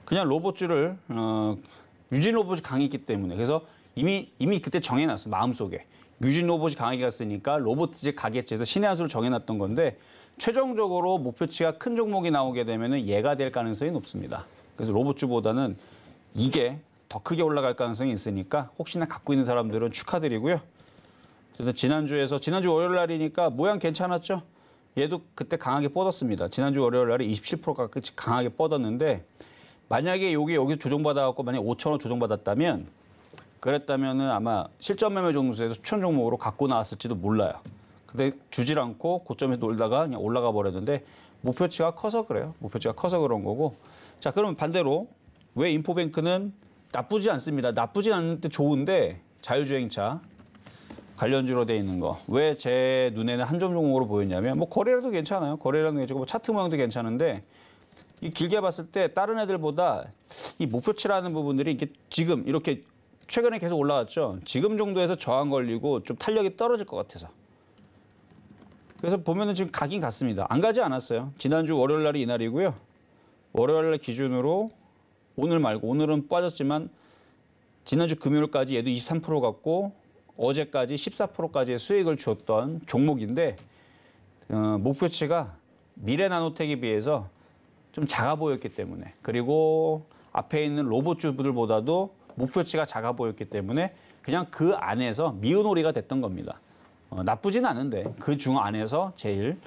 그냥 로봇주를 유진 로봇이 강했기 때문에 그래서 이미 그때 정해놨어 마음속에 유진 로봇이 강하게 갔으니까 로봇이 가겠지 해서 신의 한 수를 정해놨던 건데 최종적으로 목표치가 큰 종목이 나오게 되면은 얘가 될 가능성이 높습니다. 그래서 로봇주보다는 이게 더 크게 올라갈 가능성이 있으니까 혹시나 갖고 있는 사람들은 축하드리고요. 그래서 지난주 월요일 날이니까 모양 괜찮았죠? 얘도 그때 강하게 뻗었습니다. 지난주 월요일 날에 27%가 강하게 뻗었는데 만약에 여기 조정받아갖고 만약 5,000원 조정받았다면 그랬다면은 아마 실전 매매 종수에서 추천 종목으로 갖고 나왔을지도 몰라요. 근데 주질 않고 고점에 놀다가 그냥 올라가 버렸는데 목표치가 커서 그래요. 목표치가 커서 그런 거고. 자, 그러면 반대로 왜 인포뱅크는 나쁘지 않습니다. 나쁘지 않는데 좋은데 자율주행차 관련주로 돼 있는 거. 왜 제 눈에는 한 점 종목으로 보였냐면 뭐 거래량도 괜찮아요. 거래량도 괜찮고 뭐 차트 모양도 괜찮은데 이 길게 봤을 때 다른 애들보다 이 목표치라는 부분들이 이게 지금 이렇게 최근에 계속 올라왔죠. 지금 정도에서 저항 걸리고 좀 탄력이 떨어질 것 같아서. 그래서 보면은 지금 가긴 갔습니다. 안 가지 않았어요. 지난주 월요일 날이 이날이고요. 월요일 날 기준으로 오늘 말고 오늘은 빠졌지만 지난주 금요일까지 얘도 23% 갔고 어제까지 14%까지의 수익을 주었던 종목인데 목표치가 미래나노텍에 비해서 좀 작아 보였기 때문에 그리고 앞에 있는 로봇주들보다도 목표치가 작아 보였기 때문에 그냥 그 안에서 미운오리가 됐던 겁니다. 나쁘진 않은데 그 중 안에서 제일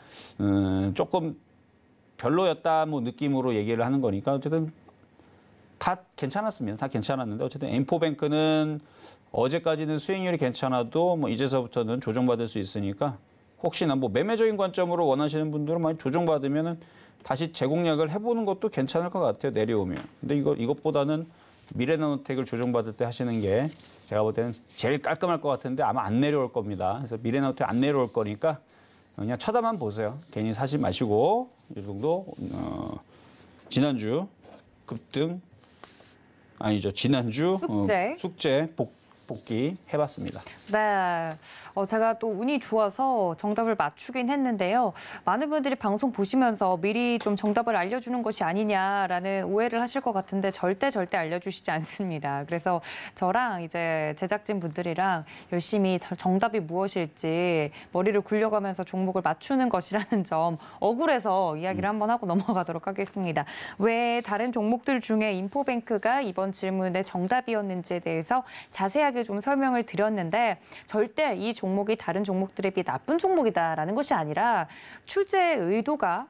조금 별로였다 뭐 느낌으로 얘기를 하는 거니까 어쨌든 다 괜찮았습니다. 다 괜찮았는데 어쨌든 엠포뱅크는 어제까지는 수익률이 괜찮아도 뭐 이제서부터는 조정받을 수 있으니까 혹시나 뭐 매매적인 관점으로 원하시는 분들은 많이 조정받으면은 다시 재공략을 해보는 것도 괜찮을 것 같아요. 내려오면. 근데 이것보다는 미래나노텍을 조정받을 때 하시는 게 제가 볼 때는 제일 깔끔할 것 같은데 아마 안 내려올 겁니다. 그래서 미래나노텍 안 내려올 거니까 그냥 쳐다만 보세요. 괜히 사지 마시고 이 정도 지난주 급등 아니죠. 지난주 숙제 복귀 해봤습니다. 네, 제가 또 운이 좋아서 정답을 맞추긴 했는데요. 많은 분들이 방송 보시면서 미리 좀 정답을 알려주는 것이 아니냐라는 오해를 하실 것 같은데 절대 알려주시지 않습니다. 그래서 저랑 이제 제작진 분들이랑 열심히 정답이 무엇일지 머리를 굴려가면서 종목을 맞추는 것이라는 점 억울해서 이야기를 한번 하고 넘어가도록 하겠습니다. 왜 다른 종목들 중에 인포뱅크가 이번 질문의 정답이었는지에 대해서 자세하게 좀 설명을 드렸는데 절대 이 종목이 다른 종목들에 비해 나쁜 종목이다라는 것이 아니라 출제 의도가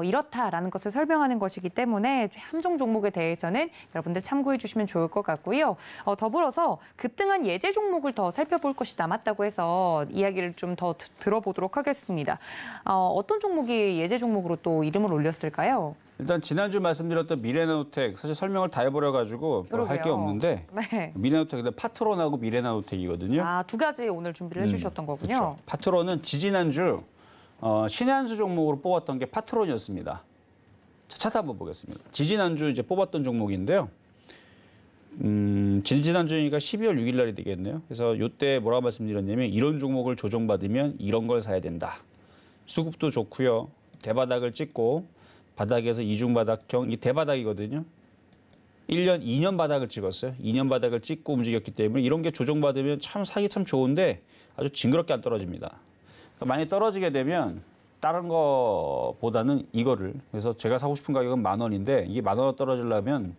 이렇다라는 것을 설명하는 것이기 때문에 함정 종목에 대해서는 여러분들 참고해 주시면 좋을 것 같고요. 더불어서 급등한 예제 종목을 더 살펴볼 것이 남았다고 해서 이야기를 좀 더 들어보도록 하겠습니다. 어떤 종목이 예제 종목으로 또 이름을 올렸을까요? 일단 지난주 말씀드렸던 미래나노텍 사실 설명을 다 해버려가지고 할 게 없는데 네. 미래나노텍 파트론하고 미래나노텍이거든요. 두 가지 오늘 준비를 해주셨던 거군요. 그렇죠. 파트론은 지지난주 신의 한 수 종목으로 뽑았던 게 파트론이었습니다. 차트 한번 보겠습니다. 지지난주 이제 뽑았던 종목인데요. 지난주니까 12월 6일 날이 되겠네요. 그래서 이때 뭐라고 말씀드렸냐면 이런 종목을 조정받으면 이런 걸 사야 된다. 수급도 좋고요. 대바닥을 찍고 바닥에서 이중바닥형, 이 대바닥이거든요. 1년, 2년 바닥을 찍었어요. 2년 바닥을 찍고 움직였기 때문에 이런 게 조정받으면 참 사기 참 좋은데 아주 징그럽게 안 떨어집니다. 그러니까 많이 떨어지게 되면 다른 거보다는 이거를, 그래서 제가 사고 싶은 가격은 10,000원인데 이게 10,000원 떨어지려면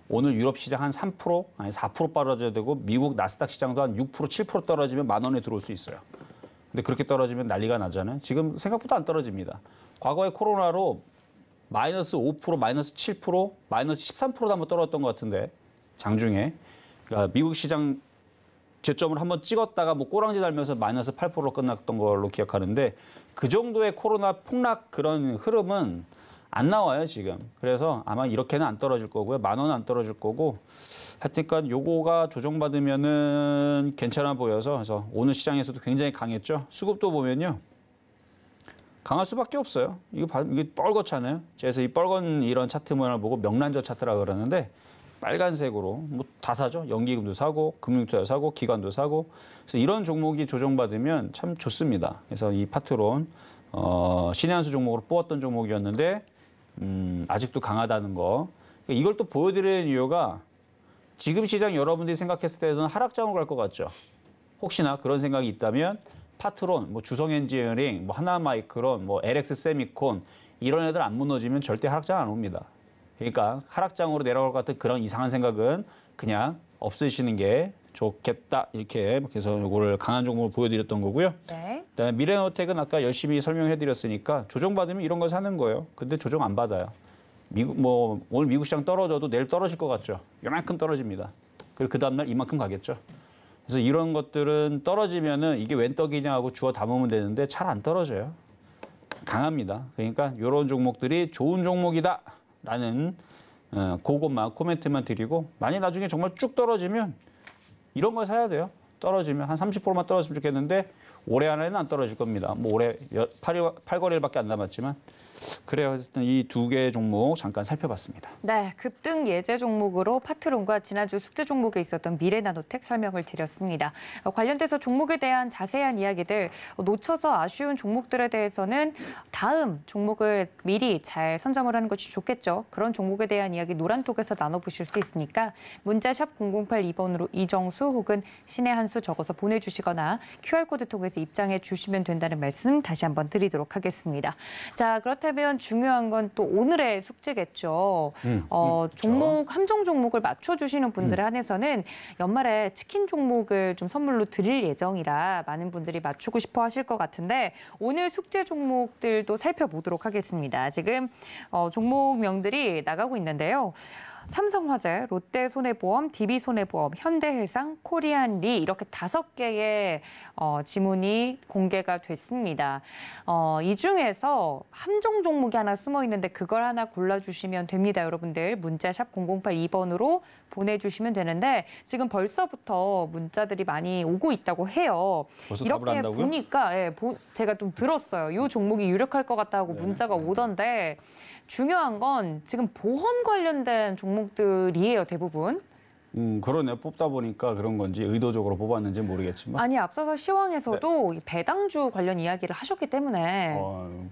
오늘 유럽 시장 한 3%, 아니 4% 떨어져야 되고 미국 나스닥 시장도 한 6%, 7% 떨어지면 10,000원에 들어올 수 있어요. 근데 그렇게 떨어지면 난리가 나잖아요. 지금 생각보다 안 떨어집니다. 과거에 코로나로 마이너스 5%, 마이너스 7%, 마이너스 13%도 한번 떨어졌던 것 같은데 장중에. 그러니까 미국 시장 저점을 한번 찍었다가 뭐 꼬랑지 달면서 마이너스 8%로 끝났던 걸로 기억하는데 그 정도의 코로나 폭락 그런 흐름은 안 나와요, 지금. 그래서 아마 이렇게는 안 떨어질 거고요. 10,000원 안 떨어질 거고. 하여튼간 요거가 조정받으면은 괜찮아 보여서 그래서 오늘 시장에서도 굉장히 강했죠. 수급도 보면요. 강할 수밖에 없어요. 이게 뻘겋잖아요. 그래서 이 뻘건 이런 차트 모양을 보고 명란젓 차트라 그러는데 빨간색으로 뭐 다 사죠. 연기금도 사고 금융투자 사고 기관도 사고. 그래서 이런 종목이 조정받으면 참 좋습니다. 그래서 이 파트론 신의 한 수 종목으로 뽑았던 종목이었는데 아직도 강하다는 거. 이걸 또 보여드리는 이유가 지금 시장 여러분들이 생각했을 때는 하락장으로 갈 것 같죠. 혹시나 그런 생각이 있다면 파트론, 뭐 주성엔지니어링, 뭐 하나마이크론, 뭐 LX 세미콘 이런 애들 안 무너지면 절대 하락장 안 옵니다. 그러니까 하락장으로 내려갈 것 같은 그런 이상한 생각은 그냥 없애시는 게 좋겠다. 이렇게 그래서 이거를 강한 종목을 보여드렸던 거고요. 네. 그다음에 미래노텍은 아까 열심히 설명해드렸으니까 조정받으면 이런 걸 사는 거예요. 근데 조정 안 받아요. 오늘 미국 시장 떨어져도 내일 떨어질 것 같죠. 요만큼 떨어집니다. 그리고 그 다음날 이만큼 가겠죠. 그래서 이런 것들은 떨어지면은 이게 웬 떡이냐 하고 주워 담으면 되는데 잘 안 떨어져요. 강합니다. 그러니까 이런 종목들이 좋은 종목이다라는 그것만 코멘트만 드리고 만약 나중에 정말 쭉 떨어지면 이런 걸 사야 돼요. 떨어지면 한 30%만 떨어졌으면 좋겠는데 올해 안에는 안 떨어질 겁니다. 뭐 올해 8거래일밖에 안 남았지만 그래요. 이 두 개의 종목 잠깐 살펴봤습니다. 네, 급등 예제 종목으로 파트론과 지난주 숙제 종목에 있었던 미래나노텍 설명을 드렸습니다. 관련돼서 종목에 대한 자세한 이야기들 놓쳐서 아쉬운 종목들에 대해서는 다음 종목을 미리 잘 선점을 하는 것이 좋겠죠. 그런 종목에 대한 이야기 노란톡에서 나눠보실 수 있으니까 문자 샵 0082번으로 이정수 혹은 신의 한 수 적어서 보내주시거나 QR코드 통해서 입장해 주시면 된다는 말씀 다시 한번 드리도록 하겠습니다. 자, 그렇다면 중요한 건 또 오늘의 숙제겠죠. 종목, 함정 종목을 맞춰주시는 분들에 한해서는 연말에 치킨 종목을 좀 선물로 드릴 예정이라 많은 분들이 맞추고 싶어 하실 것 같은데 오늘 숙제 종목들도 살펴보도록 하겠습니다. 지금 종목명들이 나가고 있는데요. 삼성화재, 롯데손해보험, DB손해보험, 현대해상, 코리안리 이렇게 5개의 지문이 공개가 됐습니다. 이 중에서 함정 종목이 하나 숨어 있는데 그걸 하나 골라주시면 됩니다. 여러분들 문자 샵 0082번으로 보내주시면 되는데 지금 벌써부터 문자들이 많이 오고 있다고 해요. 이렇게 보니까 제가 좀 들었어요. 이 종목이 유력할 것 같다고 문자가 오던데 중요한 건 지금 보험 관련된 종목들이에요, 대부분. 그러네요. 뽑다 보니까 그런 건지 의도적으로 뽑았는지 모르겠지만. 아니, 앞서서 시황에서도 배당주 관련 이야기를 하셨기 때문에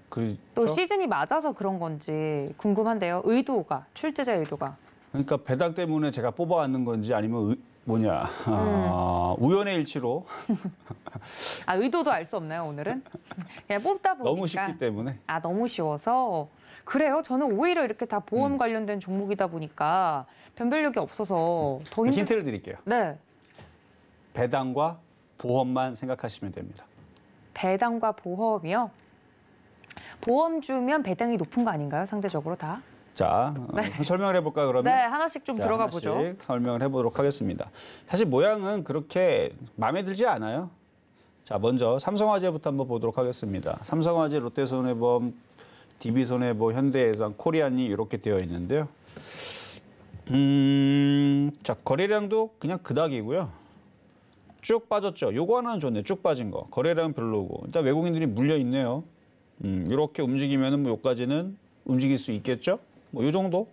그렇죠? 또 시즌이 맞아서 그런 건지 궁금한데요. 의도가, 출제자 의도가. 그러니까 배당 때문에 제가 뽑아왔는 건지 아니면 우연의 일치로. 의도도 알 수 없나요, 오늘은? 그냥 뽑다 보니까. 너무 쉽기 때문에. 너무 쉬워서. 그래요? 저는 오히려 이렇게 다 보험 관련된 종목이다 보니까 변별력이 없어서 더 힌트를 드릴게요. 네. 배당과 보험만 생각하시면 됩니다. 배당과 보험이요? 보험 주면 배당이 높은 거 아닌가요? 상대적으로 다? 자, 설명을 해볼까요, 그러면? 네, 하나씩 좀 들어가 보죠. 설명을 해보도록 하겠습니다. 사실 모양은 그렇게 마음에 들지 않아요. 자, 먼저 삼성화재부터 한번 보도록 하겠습니다. 삼성화재, 롯데손해보험, DB손해보험, 현대해상, 코리안리 이렇게 되어 있는데요. 자, 거래량도 그냥 그닥이고요. 쭉 빠졌죠. 요거 하나는 좋네요. 쭉 빠진 거. 거래량 별로고. 일단 외국인들이 물려 있네요. 이렇게 움직이면은 뭐 요까지는 움직일 수 있겠죠. 뭐 요 정도?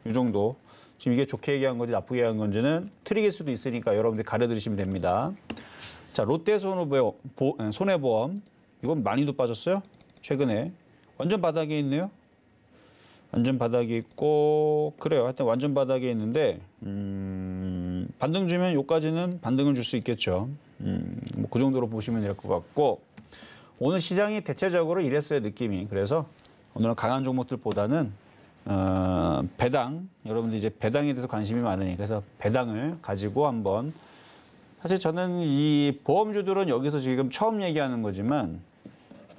요 정도. 지금 이게 좋게 얘기한 건지 나쁘게 얘기한 건지는 틀릴 수도 있으니까 여러분들이 가려드리시면 됩니다. 자, 롯데 손해보험. 이건 많이도 빠졌어요. 최근에. 완전 바닥에 있네요. 완전 바닥에 있고 그래요. 하여튼 완전 바닥에 있는데 반등 주면 요까지는 반등을 줄 수 있겠죠. 뭐 그 정도로 보시면 될 것 같고 오늘 시장이 대체적으로 이랬어요. 느낌이. 그래서 오늘은 강한 종목들보다는 배당, 여러분들 이제 배당에 대해서 관심이 많으니까 그래서 배당을 가지고 한번 사실 저는 이 보험주들은 여기서 지금 처음 얘기하는 거지만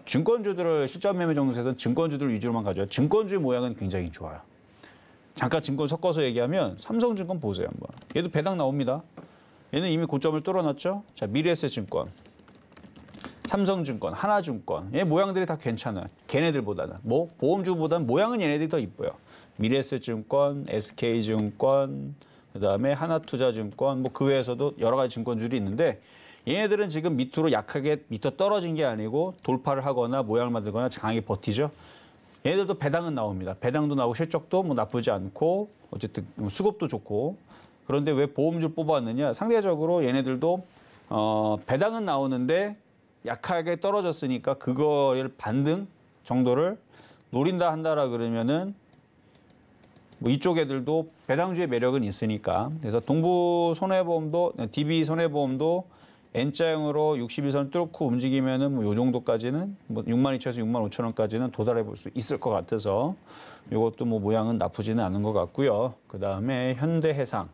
증권주들을 실전 매매 정도에서는 증권주들 위주로만 가져요. 증권주의 모양은 굉장히 좋아요. 잠깐 증권 섞어서 얘기하면 삼성증권 보세요 한번. 얘도 배당 나옵니다. 얘는 이미 고점을 뚫어놨죠. 자, 미래에셋증권, 삼성증권, 하나증권. 얘 모양들이 다 괜찮아요. 걔네들보다는. 뭐 보험주보다는 모양은 얘네들이 더 이뻐요. 미래에셋증권, SK증권, 그다음에 하나투자증권, 뭐 그 외에서도 여러 가지 증권주들이 있는데 얘네들은 지금 밑으로 약하게 떨어진 게 아니고 돌파를 하거나 모양을 만들거나 강하게 버티죠. 얘네들도 배당은 나옵니다. 배당도 나오고 실적도 뭐 나쁘지 않고 어쨌든 수급도 좋고 그런데 왜 보험주를 뽑았느냐? 상대적으로 얘네들도 배당은 나오는데 약하게 떨어졌으니까 그거를 반등 정도를 노린다 한다라 그러면은 뭐 이쪽 애들도 배당주의 매력은 있으니까 그래서 동부 손해보험도 DB 손해보험도 N자형으로 61선 뚫고 움직이면은 뭐 요 정도까지는 뭐 62,000에서 65,000원까지는 도달해 볼 수 있을 것 같아서 이것도 뭐 모양은 나쁘지는 않은 것 같고요. 그 다음에 현대해상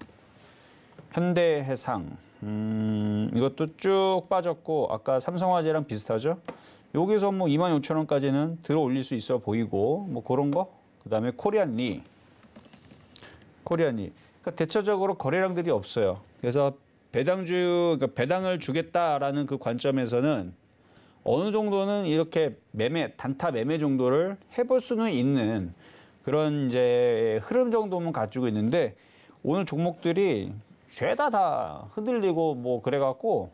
이것도 쭉 빠졌고 아까 삼성화재랑 비슷하죠. 여기서 뭐 26,000원까지는 들어 올릴 수 있어 보이고 뭐 그런 거. 그 다음에 코리안리. 그러니까 대체적으로 거래량들이 없어요. 그래서 그러니까 배당을 주겠다라는 그 관점에서는 어느 정도는 이렇게 단타 매매 정도를 해볼 수는 있는 그런 이제 흐름 정도는 가지고 있는데 오늘 종목들이 죄다 다 흔들리고 뭐 그래갖고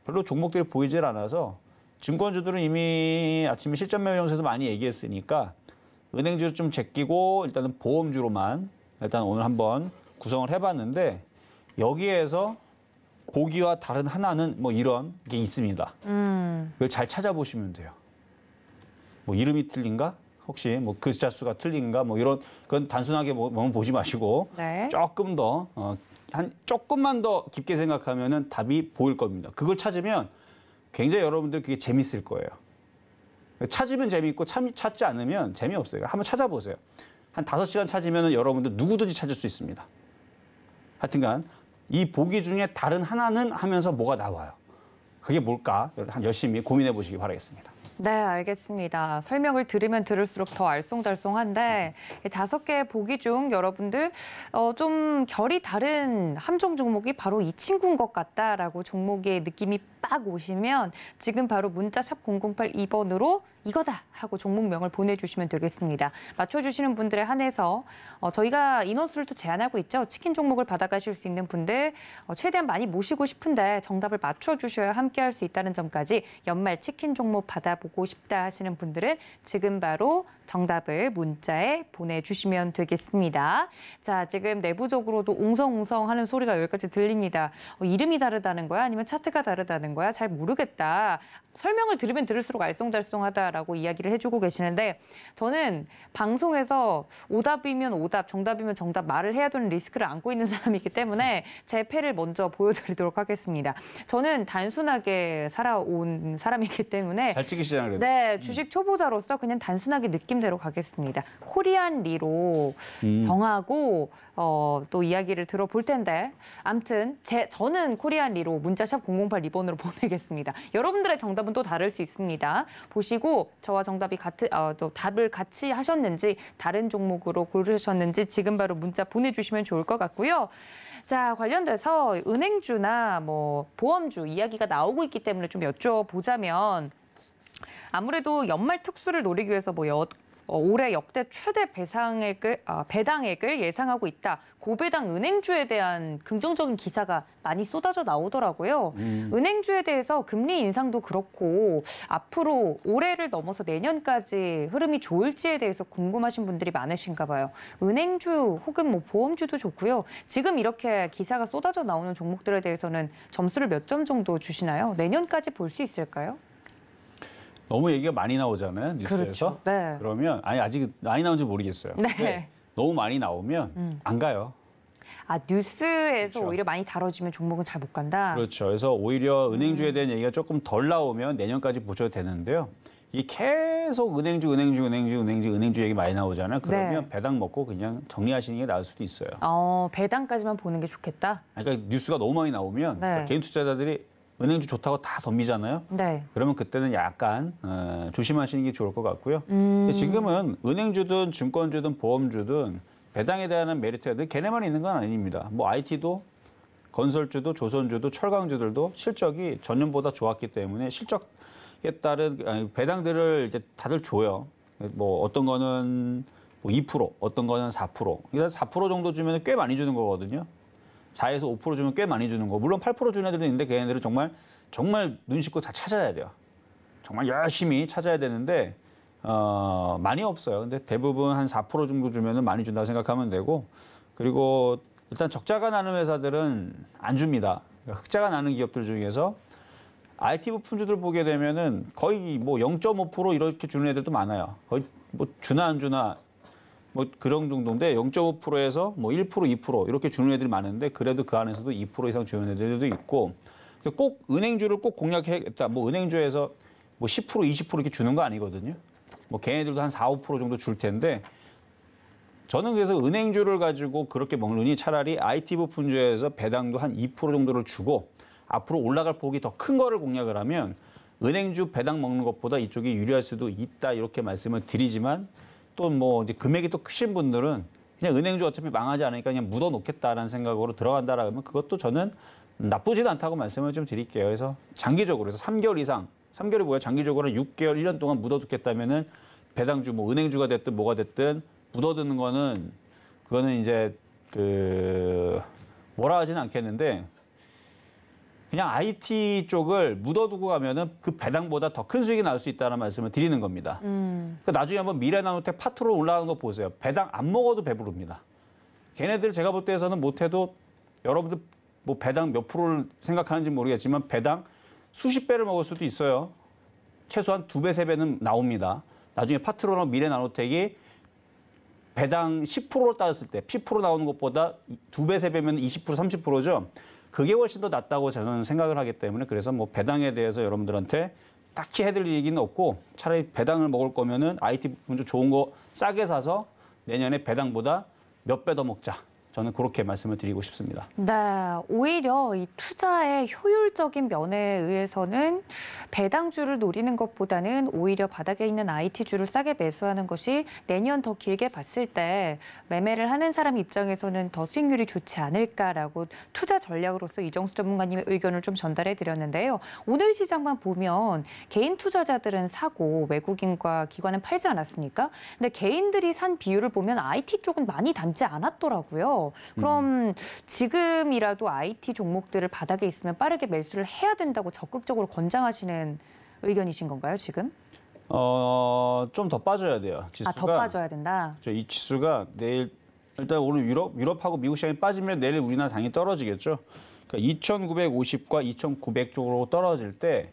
별로 종목들이 보이질 않아서 증권주들은 이미 아침에 실전 매매 정세에서 많이 얘기했으니까 은행주를 좀 제끼고 일단은 보험주로만 일단 오늘 한번 구성을 해봤는데 여기에서 보기와 다른 하나는 뭐 이런 게 있습니다. 그걸 잘 찾아보시면 돼요. 뭐 이름이 틀린가? 혹시 뭐 글자 수가 틀린가? 뭐 이런 그건 단순하게 보지 마시고 네. 조금 더 조금만 더 깊게 생각하면은 답이 보일 겁니다. 그걸 찾으면 굉장히 여러분들 그게 재밌을 거예요. 찾으면 재밌고 찾지 않으면 재미없어요. 한번 찾아보세요. 한 5시간 찾으면 여러분들 누구든지 찾을 수 있습니다. 하여튼간 이 보기 중에 다른 하나는 하면서 뭐가 나와요. 그게 뭘까? 열심히 고민해 보시기 바라겠습니다. 네, 알겠습니다. 설명을 들으면 들을수록 더 알쏭달쏭한데 5개의 보기 중 여러분들 좀 결이 다른 함정 종목이 바로 이 친구인 것 같다라고 종목의 느낌이 빡 오시면 지금 바로 문자 샵 0082번으로 이거다 하고 종목명을 보내주시면 되겠습니다. 맞춰주시는 분들에 한해서 저희가 인원수를 또 제한하고 있죠. 치킨 종목을 받아가실 수 있는 분들 최대한 많이 모시고 싶은데 정답을 맞춰주셔야 함께할 수 있다는 점까지 연말 치킨 종목 받아보고 싶다 하시는 분들은 지금 바로 정답을 문자에 보내주시면 되겠습니다. 자, 지금 내부적으로도 웅성웅성 하는 소리가 여기까지 들립니다. 이름이 다르다는 거야? 아니면 차트가 다르다는 거야? 잘 모르겠다. 설명을 들으면 들을수록 알쏭달쏭하다라고 이야기를 해주고 계시는데 저는 방송에서 오답이면 오답, 정답이면 정답 말을 해야 되는 리스크를 안고 있는 사람이기 때문에 제 패를 먼저 보여드리도록 하겠습니다. 저는 단순하게 살아온 사람이기 때문에 잘 찍으시잖아요. 네, 주식 초보자로서 그냥 단순하게 느낌대로 가겠습니다. 코리안리로 정하고 또 이야기를 들어볼 텐데 아무튼 저는 코리안리로 문자샵 0082번으로 보내겠습니다. 여러분들의 정답은 또 다를 수 있습니다. 보시고 저와 정답이 또 답을 같이 하셨는지 다른 종목으로 고르셨는지 지금 바로 문자 보내주시면 좋을 것 같고요. 자, 관련돼서 은행주나 뭐 보험주 이야기가 나오고 있기 때문에 좀 여쭤보자면 아무래도 연말 특수를 노리기 위해서 뭐 올해 역대 최대 배당액을 예상하고 있다. 고배당 은행주에 대한 긍정적인 기사가 많이 쏟아져 나오더라고요. 은행주에 대해서 금리 인상도 그렇고 앞으로 올해를 넘어서 내년까지 흐름이 좋을지에 대해서 궁금하신 분들이 많으신가 봐요. 은행주 혹은 뭐 보험주도 좋고요. 지금 이렇게 기사가 쏟아져 나오는 종목들에 대해서는 점수를 몇 점 정도 주시나요? 내년까지 볼 수 있을까요? 너무 얘기가 많이 나오잖아요, 뉴스에서. 그렇죠. 네. 그러면 아직 많이 나온지 모르겠어요. 네. 근데 너무 많이 나오면 안 가요. 뉴스에서 그렇죠. 오히려 많이 다뤄지면 종목은 잘 못 간다. 그렇죠. 그래서 오히려 은행주에 대한 얘기가 조금 덜 나오면 내년까지 보셔도 되는데요. 이 계속 은행주 얘기 많이 나오잖아요. 그러면 네. 배당 먹고 그냥 정리하시는 게 나을 수도 있어요. 배당까지만 보는 게 좋겠다. 그러니까 뉴스가 너무 많이 나오면 네. 그러니까 개인 투자자들이 은행주 좋다고 다 덤비잖아요. 네. 그러면 그때는 약간 조심하시는 게 좋을 것 같고요. 근데 지금은 은행주든 증권주든 보험주든 배당에 대한 메리트가 늘 걔네만 있는 건 아닙니다. 뭐 IT도 건설주도 조선주도 철강주들도 실적이 전년보다 좋았기 때문에 실적에 따른 배당들을 이제 다들 줘요. 뭐 어떤 거는 뭐 2%, 어떤 거는 4%. 그러니까 4% 정도 주면 꽤 많이 주는 거거든요. 4에서 5% 주면 꽤 많이 주는 거. 물론 8% 주는 애들도 있는데 걔네들은 정말 눈 씻고 다 찾아야 돼요. 정말 열심히 찾아야 되는데 많이 없어요. 근데 대부분 한 4% 정도 주면은 많이 준다고 생각하면 되고, 그리고 일단 적자가 나는 회사들은 안 줍니다. 그러니까 흑자가 나는 기업들 중에서 IT 부품주들 보게 되면은 거의 뭐 0.5% 이렇게 주는 애들도 많아요. 거의 뭐 주나 안 주나 뭐 그런 정도인데 0.5%에서 뭐 1%, 2% 이렇게 주는 애들이 많은데 그래도 그 안에서도 2% 이상 주는 애들도 있고, 그래서 꼭 은행주를 꼭 공략해야겠다. 뭐 은행주에서 뭐 10%, 20% 이렇게 주는 거 아니거든요. 뭐 걔네들도 한 4, 5% 정도 줄 텐데, 저는 그래서 은행주를 가지고 그렇게 먹느니 차라리 IT 부품주에서 배당도 한 2% 정도를 주고 앞으로 올라갈 폭이 더 큰 거를 공략을 하면 은행주 배당 먹는 것보다 이쪽이 유리할 수도 있다, 이렇게 말씀을 드리지만, 또 뭐 이제 금액이 또 크신 분들은 그냥 은행주 어차피 망하지 않으니까 그냥 묻어 놓겠다라는 생각으로 들어간다라면 그것도 저는 나쁘지도 않다고 말씀을 좀 드릴게요. 그래서 장기적으로 해서 3개월 이상, 3개월이 뭐야? 장기적으로 6개월, 1년 동안 묻어두겠다면은 배당주, 뭐 은행주가 됐든 뭐가 됐든 묻어두는 거는 그거는 이제 뭐라 하지는 않겠는데 그냥 IT 쪽을 묻어두고 가면은 그 배당보다 더 큰 수익이 나올 수 있다는 말씀을 드리는 겁니다. 그러니까 나중에 한번 미래나노텍 파트로 올라가는 거 보세요. 배당 안 먹어도 배부릅니다. 걔네들 제가 볼 때에서는 못해도 여러분들 뭐 배당 몇 프로를 생각하는지 모르겠지만 배당 수십 배를 먹을 수도 있어요. 최소한 2배, 3배는 나옵니다. 나중에 파트로나 미래나노텍이 배당 10%로 따졌을 때 10% 나오는 것보다 2배, 3배면 20%, 30%죠. 그게 훨씬 더 낫다고 저는 생각을 하기 때문에, 그래서 뭐 배당에 대해서 여러분들한테 딱히 해드릴 얘기는 없고, 차라리 배당을 먹을 거면은 IT 부품 좋은 거 싸게 사서 내년에 배당보다 몇 배 더 먹자. 저는 그렇게 말씀을 드리고 싶습니다. 네, 오히려 이 투자의 효율적인 면에 의해서는 배당주를 노리는 것보다는 오히려 바닥에 있는 IT주를 싸게 매수하는 것이 내년 더 길게 봤을 때 매매를 하는 사람 입장에서는 더 수익률이 좋지 않을까라고 투자 전략으로서 이정수 전문가님의 의견을 좀 전달해 드렸는데요. 오늘 시장만 보면 개인 투자자들은 사고 외국인과 기관은 팔지 않았습니까? 근데 개인들이 산 비율을 보면 IT 쪽은 많이 남지 않았더라고요. 그럼 지금이라도 IT 종목들을 바닥에 있으면 빠르게 매수를 해야 된다고 적극적으로 권장하시는 의견이신 건가요, 지금? 좀 더 빠져야 돼요. 지수가. 더 빠져야 된다. 이 지수가 내일 일단 오늘 유럽하고 미국 시장이 빠지면 내일 우리나라 당연히 떨어지겠죠. 그러니까 2,950과 2,900 쪽으로 떨어질 때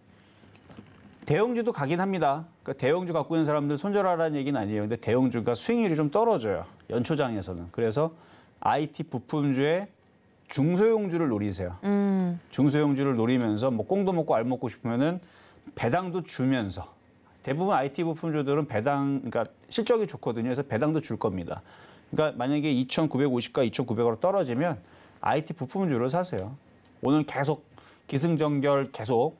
대형주도 가긴 합니다. 그러니까 대형주 갖고 있는 사람들 손절하라는 얘기는 아니에요. 근데 대형주가 수익률이 좀 떨어져요. 연초장에서는. 그래서 IT 부품주의 중소형주를 노리세요. 중소형주를 노리면서 뭐 꽁도 먹고 알 먹고 싶으면은 배당도 주면서, 대부분 IT 부품주들은 배당, 그러니까 실적이 좋거든요. 그래서 배당도 줄 겁니다. 그러니까 만약에 2,950과 2,900으로 떨어지면 IT 부품주를 사세요. 오늘 계속 기승전결 계속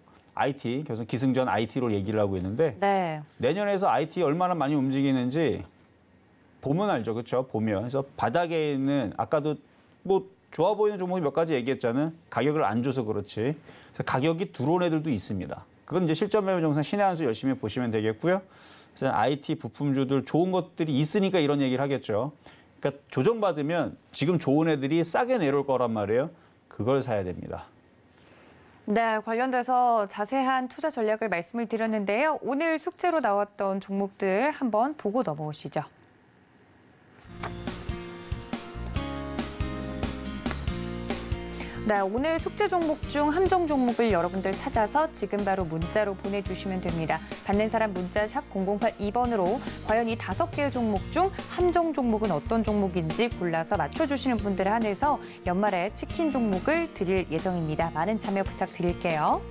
기승전 IT로 얘기를 하고 있는데, 네. 내년에서 IT 얼마나 많이 움직이는지 보면 알죠. 그렇죠? 보면. 그래서 바닥에 있는, 아까도 뭐 좋아 보이는 종목이 몇 가지 얘기했잖아요. 가격을 안 줘서 그렇지. 그래서 가격이 들어온 애들도 있습니다. 그건 이제 실전 매매 정상 신의 한 수 열심히 보시면 되겠고요. 그래서 IT 부품주들 좋은 것들이 있으니까 이런 얘기를 하겠죠. 그러니까 조정받으면 지금 좋은 애들이 싸게 내려올 거란 말이에요. 그걸 사야 됩니다. 네, 관련돼서 자세한 투자 전략을 말씀을 드렸는데요. 오늘 숙제로 나왔던 종목들 한번 보고 넘어오시죠. 네, 오늘 숙제 종목 중 함정 종목을 여러분들 찾아서 지금 바로 문자로 보내주시면 됩니다. 받는 사람 문자 샵 0082번으로 과연 이 5개의 종목 중 함정 종목은 어떤 종목인지 골라서 맞춰주시는 분들에 한해서 연말에 치킨 종목을 드릴 예정입니다. 많은 참여 부탁드릴게요.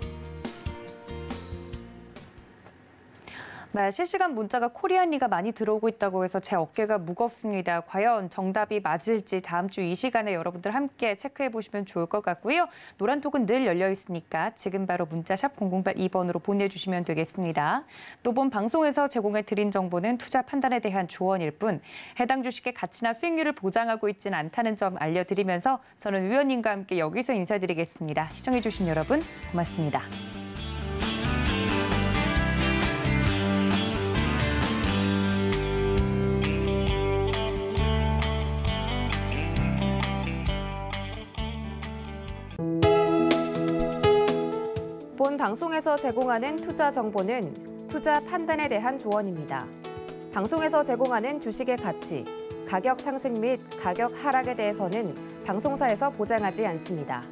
네, 실시간 문자가 코리안리가 많이 들어오고 있다고 해서 제 어깨가 무겁습니다. 과연 정답이 맞을지 다음 주 이 시간에 여러분들 함께 체크해 보시면 좋을 것 같고요. 노란톡은 늘 열려 있으니까 지금 바로 문자 샵 0082번으로 보내주시면 되겠습니다. 또 본 방송에서 제공해 드린 정보는 투자 판단에 대한 조언일 뿐 해당 주식의 가치나 수익률을 보장하고 있지는 않다는 점 알려드리면서 저는 위원님과 함께 여기서 인사드리겠습니다. 시청해 주신 여러분 고맙습니다. 본 방송에서 제공하는 투자 정보는 투자 판단에 대한 조언입니다. 방송에서 제공하는 주식의 가치, 가격 상승 및 가격 하락에 대해서는 방송사에서 보장하지 않습니다.